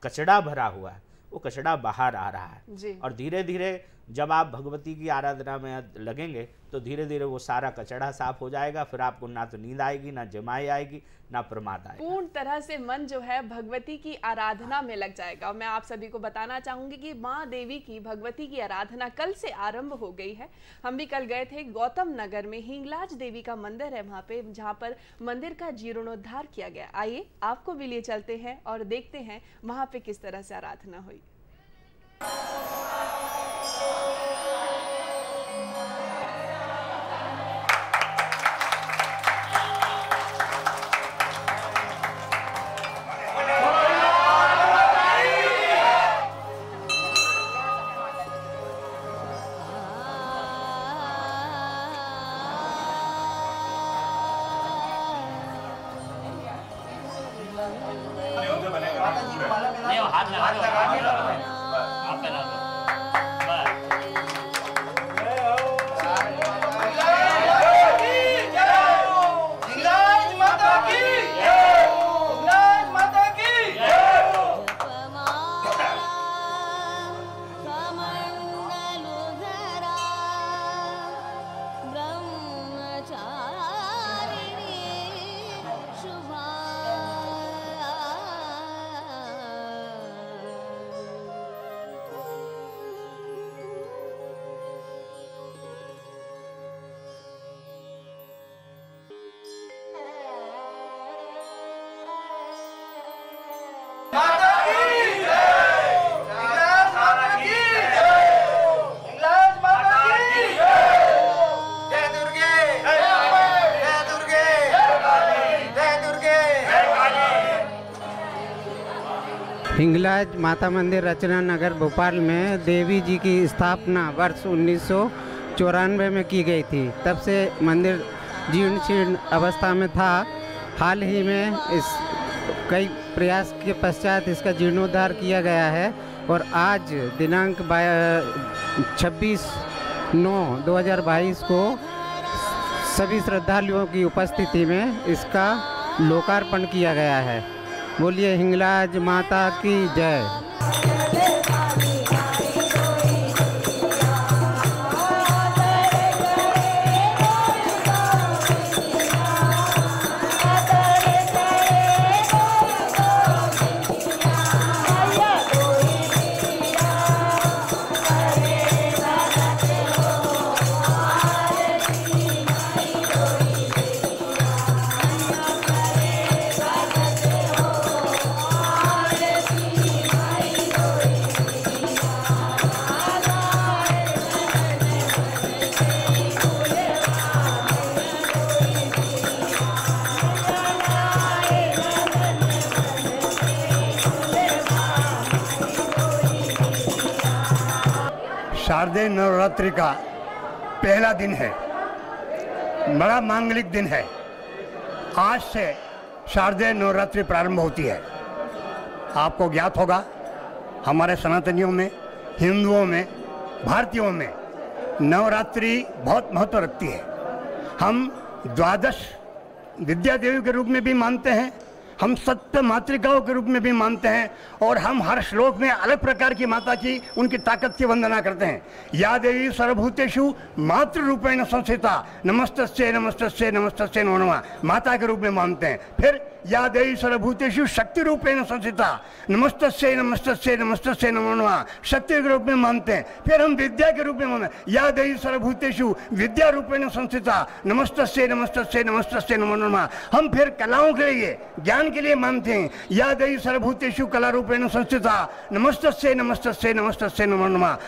D: कचड़ा भरा हुआ है वो कचड़ा बाहर आ रहा है, और धीरे धीरे जब आप भगवती की आराधना में लगेंगे तो धीरे धीरे वो सारा कचड़ा साफ हो जाएगा। फिर आपको ना तो नींद आएगी, ना जमाई आएगी, ना प्रमाद आएगा।
A: पूर्ण तरह से मन जो है भगवती की आराधना में लग जाएगा। और मैं आप सभी को बताना चाहूंगी कि माँ देवी की, भगवती की आराधना कल से आरंभ हो गई है। हम भी कल गए थे गौतम नगर में, हिंगलाज देवी का मंदिर है वहाँ पे, जहाँ पर मंदिर का जीर्णोद्धार किया गया। आइए आपको भी लिए चलते हैं और देखते हैं वहाँ पे किस तरह से आराधना हुई।
C: हिंगलाज माता मंदिर रचना नगर भोपाल में देवी जी की स्थापना वर्ष 1994 में की गई थी। तब से मंदिर जीर्ण शीर्ण अवस्था में था। हाल ही में इस कई प्रयास के पश्चात इसका जीर्णोद्धार किया गया है और आज दिनांक 26/9/2022 को सभी श्रद्धालुओं की उपस्थिति में इसका लोकार्पण किया गया है। बोलिए हिंगलाज माता की जय।
G: शारदीय नवरात्रि का पहला दिन है, बड़ा मांगलिक दिन है। आज से शारदीय नवरात्रि प्रारंभ होती है। आपको ज्ञात होगा हमारे सनातनियों में, हिंदुओं में, भारतीयों में नवरात्रि बहुत महत्व रखती है। हम द्वादश विद्या देवी के रूप में भी मानते हैं, हम सप्त मातृकाओं के रूप में भी मानते हैं, और हम हर श्लोक में अलग प्रकार की माता की, उनकी ताकत की वंदना करते हैं। या देवी सर्वभूतेषु मातृ रूपेण संस्थिता नमस्तस्यै नमस्तस्यै नमस्तस्यै नमो नमः, माता के रूप में मानते हैं। फिर या देवी सर्वभूतेषु शक्ति रूपेण संस्थिता नमस्तस्यै नमस्तस्यै नमस्तस्यै नमो नमः, शक्ति के रूप में मानते हैं। फिर हम विद्या के रूप में मानते हैं, या देवी सर्वभूतेषु विद्या रूपेण संस्थिता नमस्तस्यै नमस्तस्यै नमस्तस्यै नमो नमः। हम फिर कलाओं के लिए, ज्ञान के लिए मानते हैं, या देवी सर्वभूतेषु कला रूपेण संस्थिता नमस्तस्यै नमस्तस्यै नमस्तस्यै नमो नमः।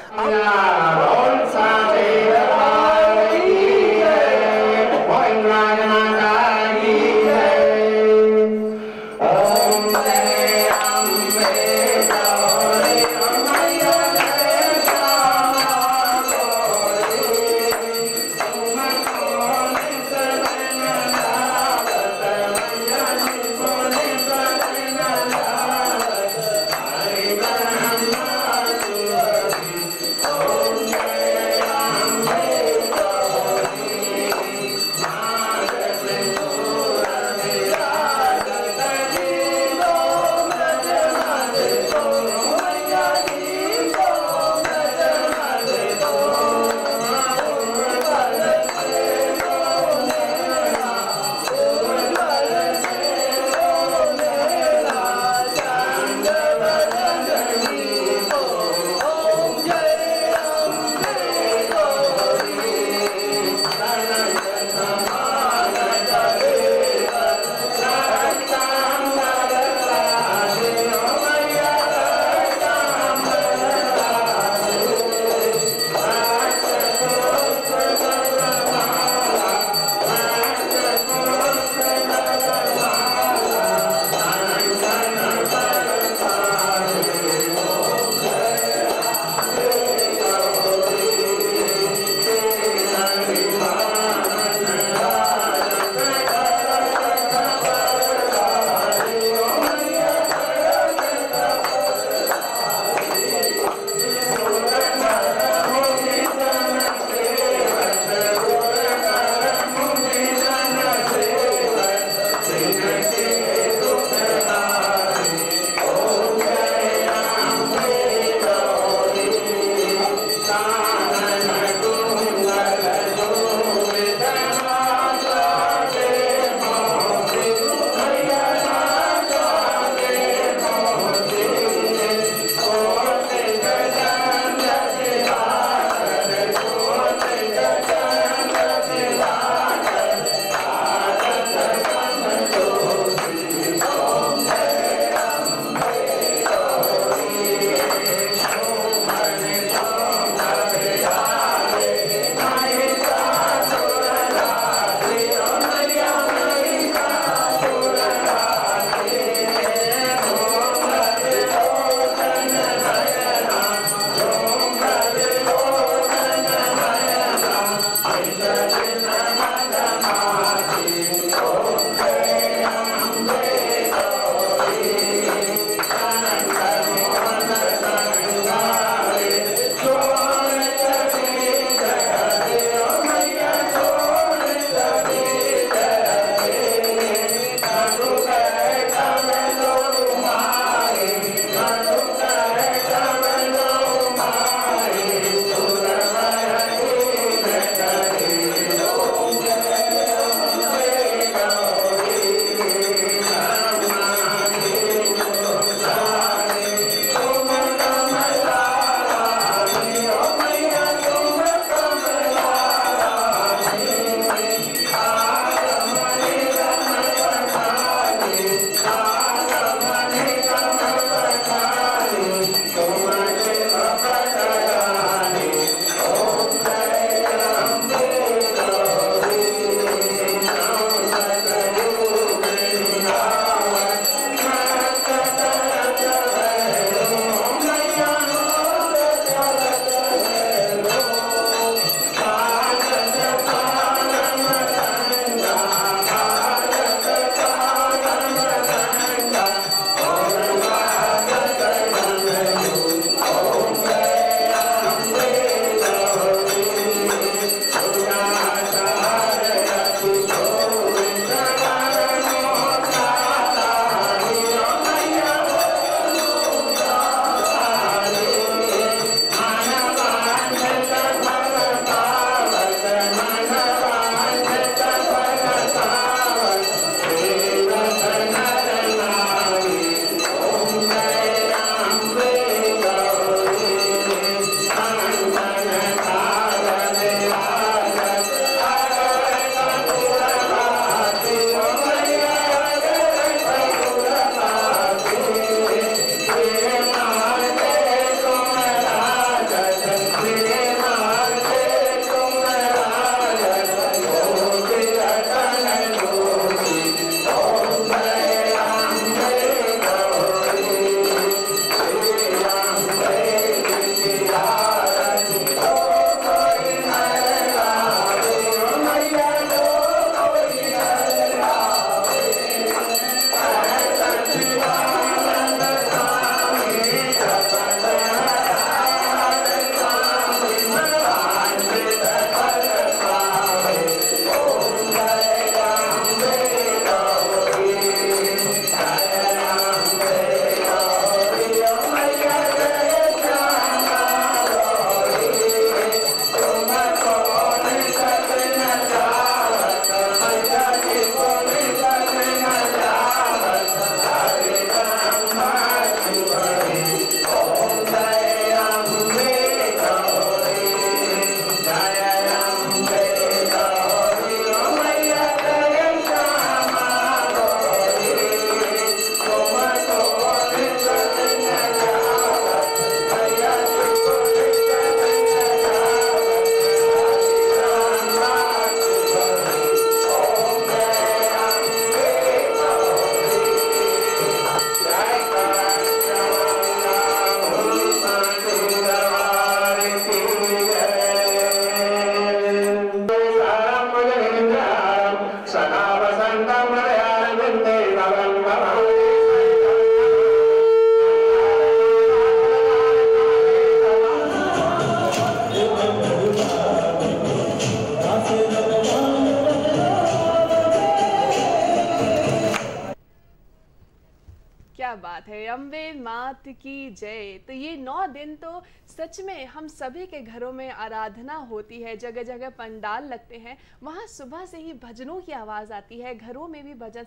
A: नाथ की जय। तो ये 9 दिन तो सच में हम सभी के घरों में आराधना होती है, जगह जगह पंडाल लगते हैं, वहाँ सुबह से ही भजनों की आवाज़ आती है, घरों में भी भजन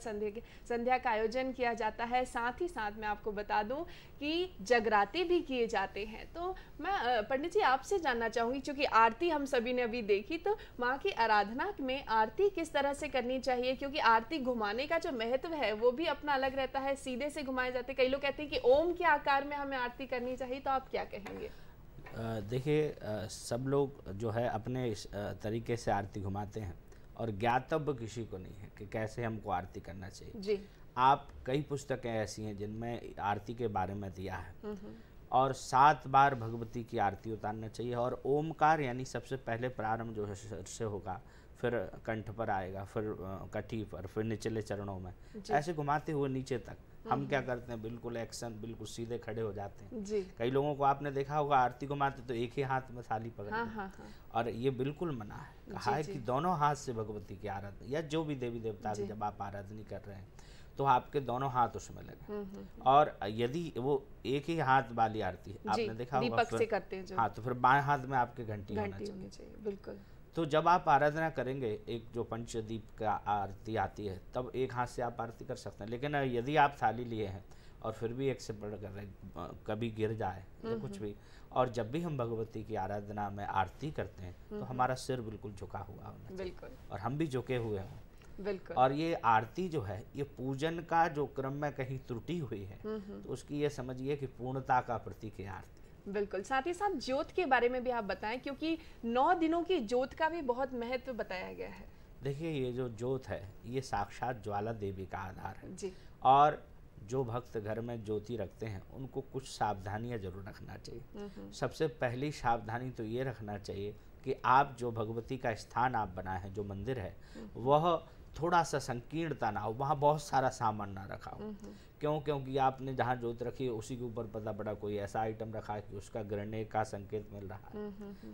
A: संध्या का आयोजन किया जाता है। साथ ही साथ मैं आपको बता दूं कि जगराते भी किए जाते हैं। तो मैं पंडित जी आपसे जानना चाहूँगी, क्योंकि आरती हम सभी ने अभी देखी, तो माँ की आराधना में आरती किस तरह से करनी चाहिए? क्योंकि आरती घुमाने का जो महत्व है वो भी अपना अलग रहता है, सीधे से घुमाए जाते, कई लोग कहते हैं कि ओम के आकार में हमें आरती करनी चाहिए, तो आप क्या कहेंगे?
D: देखिए, सब लोग जो है अपने तरीके से आरती घुमाते हैं और ज्ञातव्य किसी को नहीं है कि कैसे हमको आरती करना चाहिए
A: जी।
D: आप कई पुस्तकें ऐसी हैं जिनमें आरती के बारे में दिया है और 7 बार भगवती की आरती उतारना चाहिए और ओमकार यानी सबसे पहले प्रारंभ जो है सिर से होगा, फिर कंठ पर आएगा, फिर कटी पर, फिर निचले चरणों में, ऐसे घुमाते हुए नीचे तक। हम क्या करते हैं, बिल्कुल एक्शन, बिल्कुल सीधे खड़े हो जाते हैं
A: जी।
D: कई लोगों को आपने देखा होगा आरती घुमाते तो एक ही हाथ में थाली पकड़ते हैं।
A: हाँ।
D: और ये बिल्कुल मना है, कहा है कि दोनों हाथ से भगवती की आराधना या जो भी देवी देवता की जब आप आराधना कर रहे हैं तो आपके दोनों हाथ उसमें लगे। और यदि वो एक ही हाथ वाली आरती है, आपने देखा होगा
A: दीपक से करते हैं जो,
D: हाँ, तो फिर बाएं हाथ में आपके घंटी होनी चाहिए।
A: बिल्कुल।
D: तो जब आप आराधना करेंगे, एक जो पंचदीप का आरती आती है, तब एक हाथ से आप आरती कर सकते हैं। लेकिन यदि आप थाली लिए हैं और फिर भी एक से बढ़ कर रहे, कभी गिर जाए या कुछ भी, और जब भी हम भगवती की आराधना में आरती करते हैं तो हमारा सिर बिल्कुल झुका हुआ होना चाहिए, बिल्कुल, और हम भी झुके हुए हों, बिल्कुल। और ये आरती जो है, ये पूजन का जो क्रम में कहीं त्रुटि हुई है तो उसकी ये समझिए कि पूर्णता का प्रतीक है आरती।
A: बिल्कुल। साथ ही साथ ज्योत के बारे में भी आप बताएं, क्योंकि 9 दिनों की ज्योत का भी बहुत महत्व बताया गया है।
D: देखिए, ये जो ज्योत है ये साक्षात ज्वाला देवी का आधार है
A: जी।
D: और जो भक्त घर में ज्योति रखते हैं उनको कुछ सावधानियां जरूर रखना चाहिए। सबसे पहली सावधानी तो ये रखना चाहिए कि आप जो भगवती का स्थान आप बनाए हैं, जो मंदिर है, वह थोड़ा सा संकीर्णता ना हो, वहाँ बहुत सारा सामान ना रखा हो। क्यों? क्योंकि आपने जहाँ ज्योत रखी है उसी के ऊपर पता पड़ा कोई ऐसा आइटम रखा है कि उसका गिरने का संकेत मिल रहा है,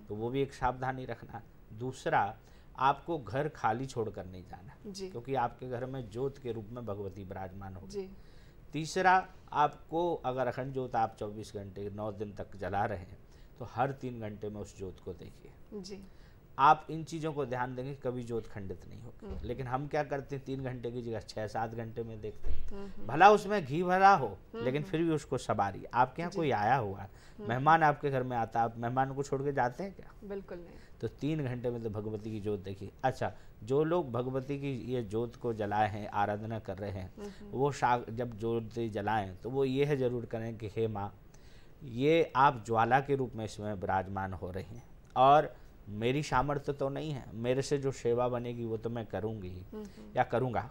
D: तो वो भी एक सावधानी रखना। दूसरा, आपको घर खाली छोड़कर नहीं जाना, क्योंकि आपके घर में ज्योत के रूप में भगवती विराजमान होगी। तीसरा, आपको अगर अखंड ज्योत आप 24 घंटे 9 दिन तक जला रहे हैं तो हर 3 घंटे में उस ज्योत को देखिए। आप इन चीज़ों को ध्यान देंगे, कभी ज्योत खंडित नहीं होगी। लेकिन हम क्या करते हैं, 3 घंटे की जगह 6-7 घंटे में देखते हैं। भला उसमें घी भरा हो लेकिन फिर भी उसको सवारिए। आपके यहाँ कोई आया हुआ मेहमान आपके घर में आता है, आप मेहमान को छोड़ के जाते हैं क्या? बिल्कुल नहीं। तो 3 घंटे में तो भगवती की ज्योत देखिए। अच्छा, जो लोग भगवती की ये ज्योत को जलाए हैं, आराधना कर रहे हैं, वो जब ज्योत जलाएं तो वो ये है जरूर करें कि हे माँ, ये आप ज्वाला के रूप में इसमें विराजमान हो रही हैं और मेरी सामर्थ्य तो नहीं है, मेरे से जो सेवा बनेगी वो तो मैं करूँगी या करूँगा,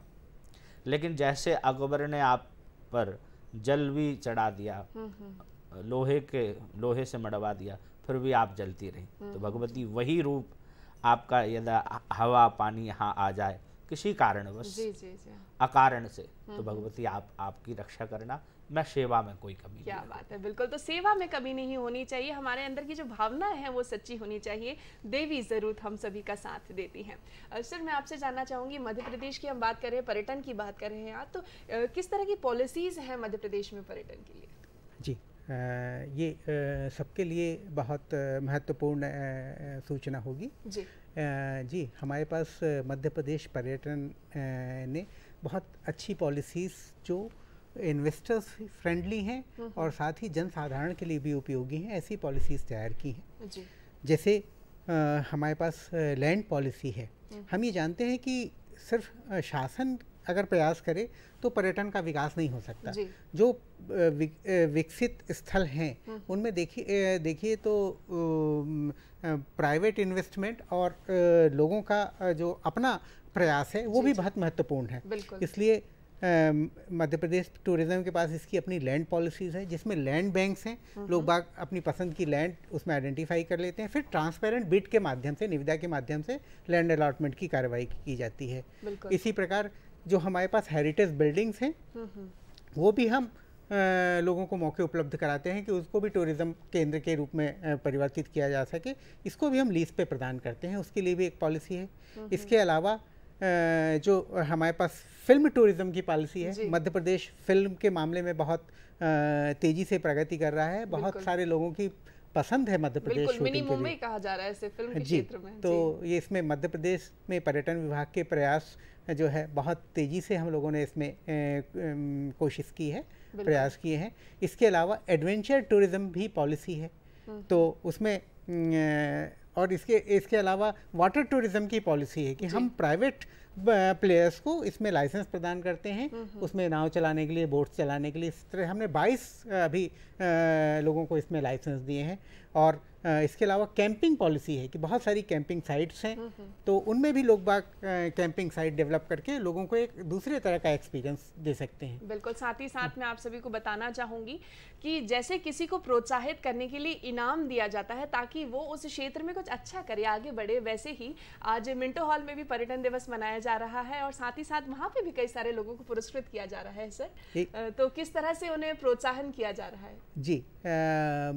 D: लेकिन जैसे अकबर ने आप पर जल भी चढ़ा दिया, लोहे से मढ़वा दिया, फिर भी आप जलती रही, तो भगवती वही रूप आपका यदि हवा पानी यहाँ आ जाए किसी कारणवश, अकारण से, तो भगवती आपकी रक्षा करना, मैं सेवा में कोई कमी।
A: क्या बात है, बिल्कुल। तो सेवा में कमी नहीं होनी चाहिए, हमारे अंदर की जो भावना है वो सच्ची होनी चाहिए। देवी जरूर हम सभी का साथ देती हैं। सर, मैं आपसे जानना चाहूँगी, मध्य प्रदेश की हम बात कर रहे हैं, पर्यटन की बात कर रहे हैं आप, तो किस तरह की पॉलिसीज़ हैं मध्य प्रदेश में पर्यटन के लिए?
C: जी, ये सबके लिए बहुत महत्वपूर्ण सूचना होगी। जी, हमारे पास मध्य प्रदेश पर्यटन ने बहुत अच्छी पॉलिसीज़ जो इन्वेस्टर्स फ्रेंडली हैं और साथ ही जनसाधारण के लिए भी उपयोगी हैं, ऐसी पॉलिसीज़ तैयार की हैं। जैसे हमारे पास लैंड पॉलिसी है। हम ये जानते हैं कि सिर्फ शासन अगर प्रयास करे तो पर्यटन का विकास नहीं हो सकता। जो विकसित स्थल हैं उनमें देखिए तो प्राइवेट इन्वेस्टमेंट और लोगों का जो अपना प्रयास है वो भी बहुत महत्वपूर्ण है। इसलिए मध्य प्रदेश टूरिज़्म के पास इसकी अपनी लैंड पॉलिसीज़ है, जिसमें लैंड बैंक्स हैं। लोग बाग अपनी पसंद की लैंड उसमें आइडेंटिफाई कर लेते हैं, फिर ट्रांसपेरेंट बिड के माध्यम से, निविदा के माध्यम से लैंड अलॉटमेंट की कार्रवाई की जाती है। इसी प्रकार जो हमारे पास हेरिटेज बिल्डिंग्स हैं वो भी हम लोगों को मौके उपलब्ध कराते हैं कि उसको भी टूरिज़्म केंद्र के रूप में परिवर्तित किया जा सके। इसको भी हम लीज पे प्रदान करते हैं, उसके लिए भी एक पॉलिसी है। इसके अलावा जो हमारे पास फिल्म टूरिज्म की पॉलिसी है, मध्य प्रदेश फिल्म के मामले में बहुत तेज़ी से प्रगति कर रहा है। बहुत सारे लोगों की पसंद है मध्य प्रदेश शूटिंग
A: मिनी
C: के
A: मुंबई
C: लिए
A: कहा जा रहा है इसे फिल्म के क्षेत्र में।
C: तो ये इसमें मध्य प्रदेश में पर्यटन विभाग के प्रयास जो है बहुत तेज़ी से हम लोगों ने इसमें कोशिश की है, प्रयास किए हैं। इसके अलावा एडवेंचर टूरिज्म भी पॉलिसी है, तो उसमें और इसके अलावा वाटर टूरिज्म की पॉलिसी है कि हम प्राइवेट प्लेयर्स को इसमें लाइसेंस प्रदान करते हैं, उसमें नाव चलाने के लिए, बोट्स चलाने के लिए। इस तरह हमने 22 अभी लोगों को इसमें लाइसेंस दिए हैं। और इसके अलावा कैंपिंग पॉलिसी है कि बहुत सारी कैंपिंग साइट्स हैं, तो उनमें भी लोग बाग कैंपिंग साइट डेवलप करके लोगों को एक दूसरे तरह का एक्सपीरियंस दे सकते हैं।
A: बिल्कुल। साथ ही साथ मैं आप सभी को बताना चाहूँगी कि जैसे किसी को प्रोत्साहित करने के लिए इनाम दिया जाता है ताकि वो उस क्षेत्र में कुछ अच्छा करे, आगे बढ़े, वैसे ही आज मिंटो हॉल में भी पर्यटन दिवस मनाया जा रहा है और साथ ही साथ वहाँ पे भी कई सारे लोगों को पुरस्कृत किया जा रहा है। सर, तो किस तरह से उन्हें प्रोत्साहन किया जा रहा है?
C: जी,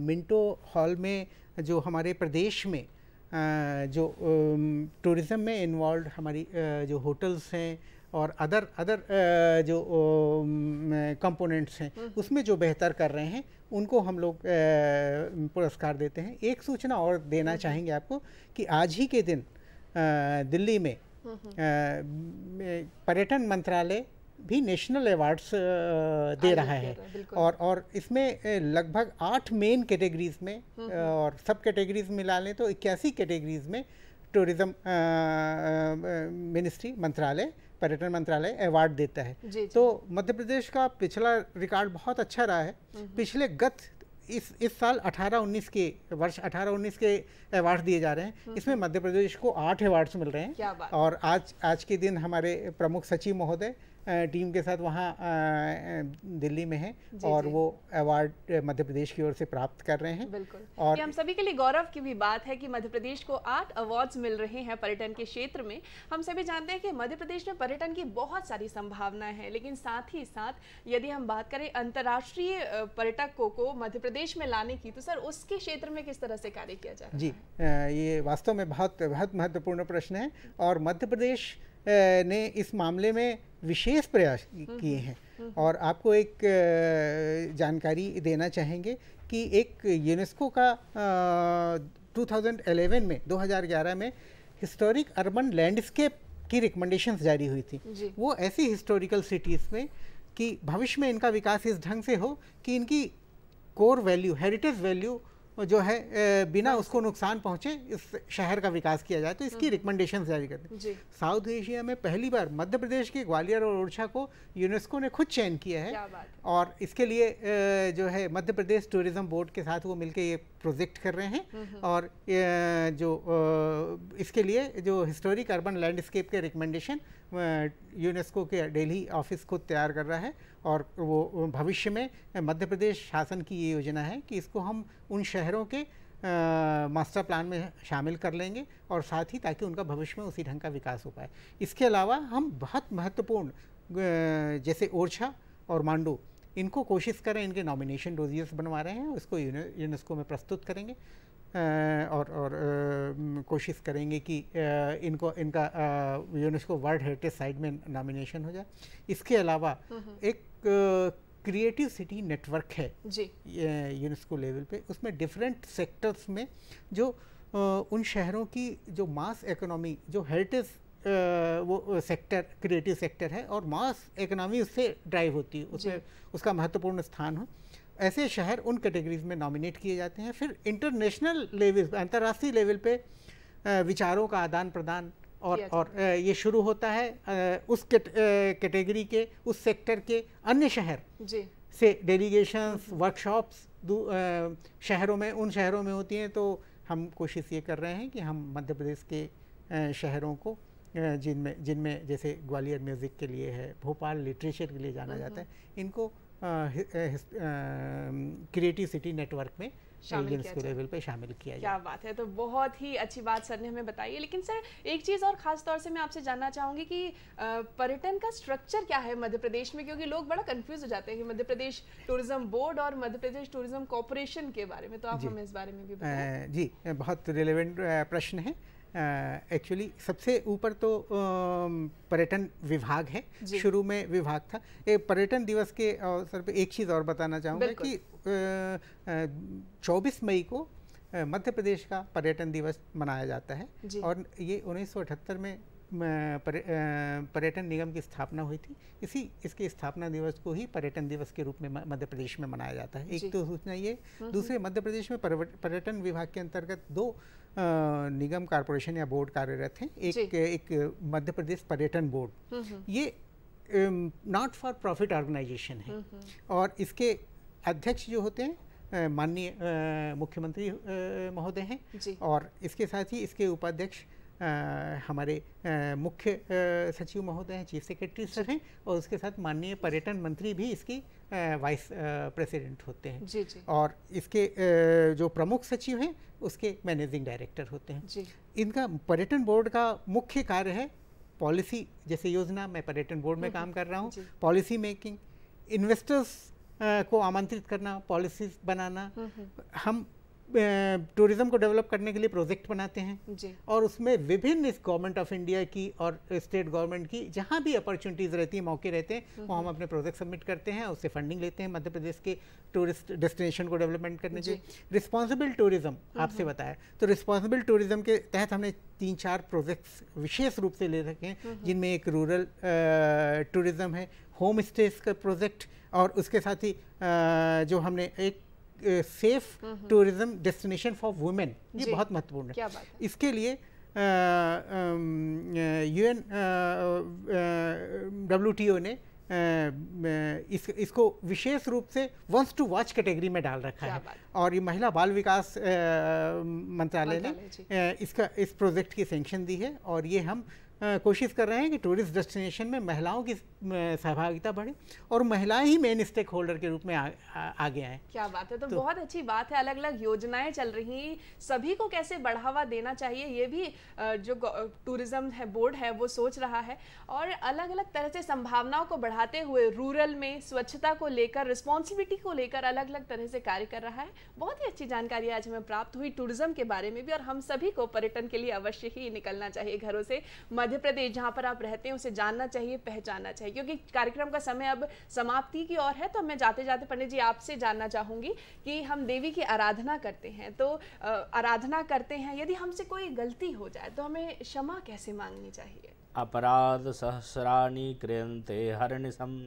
C: मिंटो हॉल में जो हमारे प्रदेश में जो टूरिज़्म में इन्वॉल्व हमारी जो होटल्स हैं और अदर जो कंपोनेंट्स हैं, उसमें जो बेहतर कर रहे हैं उनको हम लोग पुरस्कार देते हैं। एक सूचना और देना चाहेंगे आपको कि आज ही के दिन दिल्ली में पर्यटन मंत्रालय भी नेशनल अवार्ड्स दे रहा है और इसमें लगभग 8 मेन कैटेगरीज में और सब कैटेगरीज मिला लें तो 81 कैटेगरीज में टूरिज्म मिनिस्ट्री मंत्रालय, पर्यटन मंत्रालय अवार्ड देता है। तो मध्य प्रदेश का पिछला रिकॉर्ड बहुत अच्छा रहा है। पिछले इस साल 18-19 के वर्ष 18-19 के अवार्ड दिए जा रहे हैं। इसमें मध्य प्रदेश को 8 अवार्ड्स मिल रहे हैं और आज के दिन हमारे प्रमुख सचिव महोदय टीम के साथ वहाँ दिल्ली में हैं और वो अवार्ड मध्य प्रदेश की ओर से प्राप्त कर रहे हैं।
A: बिल्कुल।
C: और
A: ये हम सभी के लिए गौरव की भी बात है कि मध्य प्रदेश को 8 अवार्ड्स मिल रहे हैं पर्यटन के क्षेत्र में। हम सभी जानते हैं कि मध्य प्रदेश में पर्यटन की बहुत सारी संभावनाएं हैं, लेकिन साथ ही साथ यदि हम बात करें अंतर्राष्ट्रीय पर्यटकों को मध्य प्रदेश में लाने की, तो सर उसके क्षेत्र में किस तरह से कार्य किया जा रहा है?
C: जी, ये वास्तव में बहुत महत्वपूर्ण प्रश्न है और मध्य प्रदेश ने इस मामले में विशेष प्रयास किए हैं। और आपको एक जानकारी देना चाहेंगे कि एक यूनेस्को का 2011 में हिस्टोरिक अर्बन लैंडस्केप की रिकमेंडेशंस जारी हुई थी। वो ऐसी हिस्टोरिकल सिटीज़ में कि भविष्य में इनका विकास इस ढंग से हो कि इनकी कोर वैल्यू, हेरिटेज वैल्यू जो है बिना उसको नुकसान पहुंचे इस शहर का विकास किया जाए, तो इसकी रिकमेंडेशंस जारी करते हैं। साउथ एशिया में पहली बार मध्य प्रदेश के ग्वालियर और ओरछा को यूनेस्को ने खुद चयन किया है और इसके लिए जो है मध्य प्रदेश टूरिज्म बोर्ड के साथ वो मिलकर ये प्रोजेक्ट कर रहे हैं और जो इसके लिए जो हिस्टोरिक अर्बन लैंडस्केप के रिकमेंडेशन यूनेस्को के दिल्ली ऑफिस खुद तैयार कर रहा है और वो भविष्य में मध्य प्रदेश शासन की ये योजना है कि इसको हम उन शहरों के मास्टर प्लान में शामिल कर लेंगे और साथ ही ताकि उनका भविष्य में उसी ढंग का विकास हो पाए। इसके अलावा हम बहुत महत्वपूर्ण जैसे ओरछा और मांडू, इनको कोशिश करें, इनके नॉमिनेशन डोजियर्स बनवा रहे हैं, इसको यूनेस्को में प्रस्तुत करेंगे और कोशिश करेंगे कि इनका यूनेस्को वर्ल्ड हेरिटेज साइट में नॉमिनेशन हो जाए। इसके अलावा एक क्रिएटिव सिटी नेटवर्क है यूनेस्को लेवल पे, उसमें डिफरेंट सेक्टर्स में जो उन शहरों की जो मास इकोनॉमी, जो हेरिटेज वो सेक्टर क्रिएटिव सेक्टर है और मास इकोनॉमी उससे ड्राइव होती है, उसमें उसका महत्वपूर्ण स्थान हो, ऐसे शहर उन कैटेगरीज में नॉमिनेट किए जाते हैं। फिर इंटरनेशनल लेवल, अंतर्राष्ट्रीय लेवल पे विचारों का आदान प्रदान और ये शुरू होता है उस कैटेगरी के, उस सेक्टर के अन्य शहर से डेलीगेशंस, वर्कशॉप्स शहरों में, उन शहरों में होती हैं। तो हम कोशिश ये कर रहे हैं कि हम मध्य प्रदेश के शहरों को जिनमें जैसे ग्वालियर म्यूज़िक के लिए है, भोपाल लिटरेचर के लिए जाना जाता है, इनको क्रिएटिव सिटी नेटवर्क में यूनेस्को लेवल पे शामिल किया जाए।
A: क्या बात है, तो बहुत ही अच्छी बात सर ने हमें बताई है। लेकिन सर एक चीज़ और ख़ास तौर से मैं आपसे जानना चाहूँगी कि पर्यटन का स्ट्रक्चर क्या है मध्य प्रदेश में, क्योंकि लोग बड़ा कंफ्यूज हो जाते हैं कि मध्य प्रदेश टूरिज्म बोर्ड और मध्य प्रदेश टूरिज्म कॉर्पोरेशन के बारे में, तो आप हमें इस बारे में भी बताएं।
C: जी, बहुत रिलेवेंट प्रश्न है। एक्चुअली सबसे ऊपर तो पर्यटन विभाग है, शुरू में विभाग था। पर्यटन दिवस के अवसर पे एक चीज़ और बताना चाहूँगा कि 24 मई को मध्य प्रदेश का पर्यटन दिवस मनाया जाता है और ये 1978 में पर्यटन निगम की स्थापना हुई थी। इसके स्थापना दिवस को ही पर्यटन दिवस के रूप में मध्य प्रदेश में मनाया जाता है। एक तो सूचना ये, दूसरे मध्य प्रदेश में पर्यटन विभाग के अंतर्गत 2 निगम, कॉरपोरेशन या बोर्ड कार्यरत हैं। एक मध्य प्रदेश पर्यटन बोर्ड, ये नॉट फॉर प्रॉफिट ऑर्गेनाइजेशन है और इसके अध्यक्ष जो होते हैं माननीय मुख्यमंत्री महोदय हैं और इसके साथ ही इसके उपाध्यक्ष हमारे मुख्य सचिव महोदय हैं, चीफ सेक्रेटरी सर हैं और उसके साथ माननीय पर्यटन मंत्री भी इसकी वाइस प्रेसिडेंट होते हैं और इसके जो प्रमुख सचिव हैं उसके मैनेजिंग डायरेक्टर होते हैं। इनका पर्यटन बोर्ड का मुख्य कार्य है पॉलिसी, जैसे योजना, मैं पर्यटन बोर्ड में काम कर रहा हूँ, पॉलिसी मेकिंग, इन्वेस्टर्स को आमंत्रित करना, पॉलिसीज बनाना। हम टूरिज्म को डेवलप करने के लिए प्रोजेक्ट बनाते हैं और उसमें विभिन्न इस गवर्नमेंट ऑफ इंडिया की और स्टेट गवर्नमेंट की जहाँ भी अपॉर्चुनिटीज़ रहती हैं, मौके रहते हैं, वो हम अपने प्रोजेक्ट सबमिट करते हैं, उससे फंडिंग लेते हैं मध्य प्रदेश के टूरिस्ट डेस्टिनेशन को डेवलपमेंट करने के लिए। रिस्पॉन्सिबल टूरिज्म आपसे बताया, तो रिस्पॉन्सिबल टूरिज्म के तहत हमने 3-4 प्रोजेक्ट्स विशेष रूप से ले रखे हैं, जिनमें एक रूरल टूरिज्म है, होम स्टेज का प्रोजेक्ट और उसके साथ ही जो हमने एक safe tourism destination for women, ये बहुत महत्वपूर्ण है। क्या बात है। इसके लिए UN WTO ने इसको विशेष रूप से वंस टू वॉच कैटेगरी में डाल रखा है और ये महिला बाल विकास मंत्रालय ने इस प्रोजेक्ट की सैंक्शन दी है और ये हम कोशिश कर रहे हैं कि टूरिस्ट डेस्टिनेशन में महिलाओं की सहभागिता बढ़े और महिलाएं ही मेन स्टेक होल्डर के रूप में आगे आए।
A: क्या बात है, तो बहुत अच्छी बात है। अलग अलग योजनाएं चल रही, सभी को कैसे बढ़ावा देना चाहिए ये भी जो टूरिज्म है बोर्ड है वो सोच रहा है और अलग अलग तरह से संभावनाओं को बढ़ाते हुए रूरल में स्वच्छता को लेकर, रिस्पॉन्सिबिलिटी को लेकर अलग अलग तरह से कार्य कर रहा है। बहुत ही अच्छी जानकारी आज हमें प्राप्त हुई टूरिज्म के बारे में भी और हम सभी को पर्यटन के लिए अवश्य ही निकलना चाहिए घरों से। मध्य प्रदेश जहाँ पर आप रहते हैं उसे जानना चाहिए, पहचानना चाहिए, क्योंकि कार्यक्रम का समय अब समाप्ति की ओर है। तो मैं जाते जाते पंडित जी आपसे जानना चाहूंगी कि हम देवी की आराधना करते हैं, तो आराधना करते हैं, यदि हमसे कोई गलती हो जाए तो हमें क्षमा कैसे मांगनी चाहिए?
D: अपराध सहस्राणि क्रियन्ते हरनिशं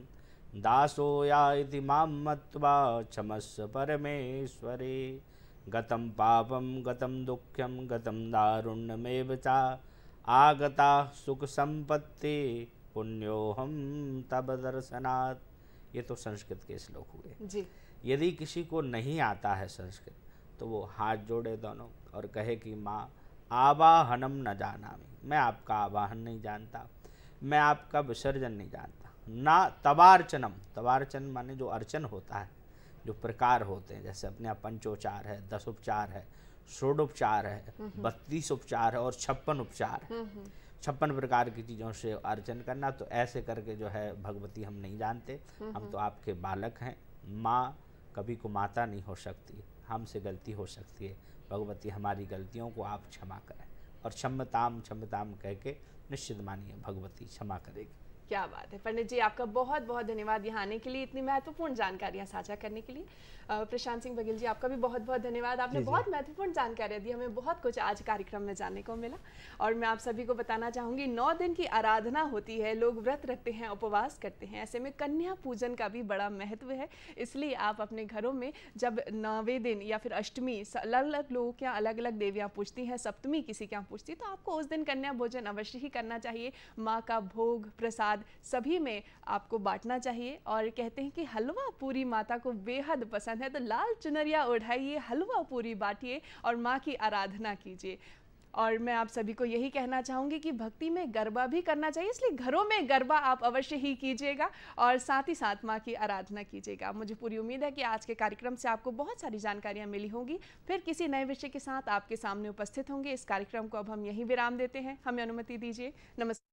D: दासो या इति मां मत्वा क्षमस्व परमेश्वरे गतं पापं गतं दुःखं गतं दारुण्यमेव च आगता सुख संपत्ति पुण्योहम तब दर्शनात्। ये तो संस्कृत के श्लोक हुए जी। यदि किसी को नहीं आता है संस्कृत तो वो हाथ जोड़े दोनों और कहे कि माँ आवाहनम न जानामि, मैं आपका आवाहन नहीं जानता, मैं आपका विसर्जन नहीं जानता, ना तवार्चनम, तवार्चन माने जो अर्चन होता है, जो प्रकार होते हैं, जैसे अपने यहाँ पंचोपचार है, 10 उपचार है, षोडोपचार है, 32 उपचार है और 56 उपचार है, 56 प्रकार की चीज़ों से अर्चन करना। तो ऐसे करके जो है भगवती हम नहीं जानते, हम तो आपके बालक हैं। माँ कभी को माता नहीं हो सकती, हमसे गलती हो सकती है, भगवती हमारी गलतियों को आप क्षमा करें और क्षमताम क्षमताम कह के निश्चित मानिए भगवती क्षमा करेगी।
A: क्या बात है पंडित जी, आपका बहुत बहुत धन्यवाद यहाँ आने के लिए, इतनी महत्वपूर्ण जानकारियाँ साझा करने के लिए। प्रशांत सिंह बघेल जी आपका भी बहुत बहुत धन्यवाद, आपने बहुत महत्वपूर्ण जानकारियाँ दी, हमें बहुत कुछ आज कार्यक्रम में जानने को मिला। और मैं आप सभी को बताना चाहूँगी 9 दिन की आराधना होती है, लोग व्रत रखते हैं, उपवास करते हैं, ऐसे में कन्या पूजन का भी बड़ा महत्व है। इसलिए आप अपने घरों में जब 9वें दिन या फिर अष्टमी, अलग अलग लोगों के यहाँ अलग अलग देवियाँ पूजती हैं, सप्तमी किसी के यहाँ पूजती है, तो आपको उस दिन कन्या भोजन अवश्य ही करना चाहिए। माँ का भोग प्रसाद सभी में आपको बांटना चाहिए और कहते हैं कि हलवा पूरी माता को बेहद पसंद है, तो लाल चुनरिया ओढ़ाइए, हलवा पूरी बांटिए और माँ की आराधना कीजिए। और मैं आप सभी को यही कहना चाहूँगी कि भक्ति में गरबा भी करना चाहिए, इसलिए घरों में गरबा आप अवश्य ही कीजिएगा और साथ ही साथ माँ की आराधना कीजिएगा। मुझे पूरी उम्मीद है कि आज के कार्यक्रम से आपको बहुत सारी जानकारियाँ मिली होंगी। फिर किसी नए विषय के साथ आपके सामने उपस्थित होंगे। इस कार्यक्रम को अब हम यहीं विराम देते हैं, हमें अनुमति दीजिए। नमस्कार।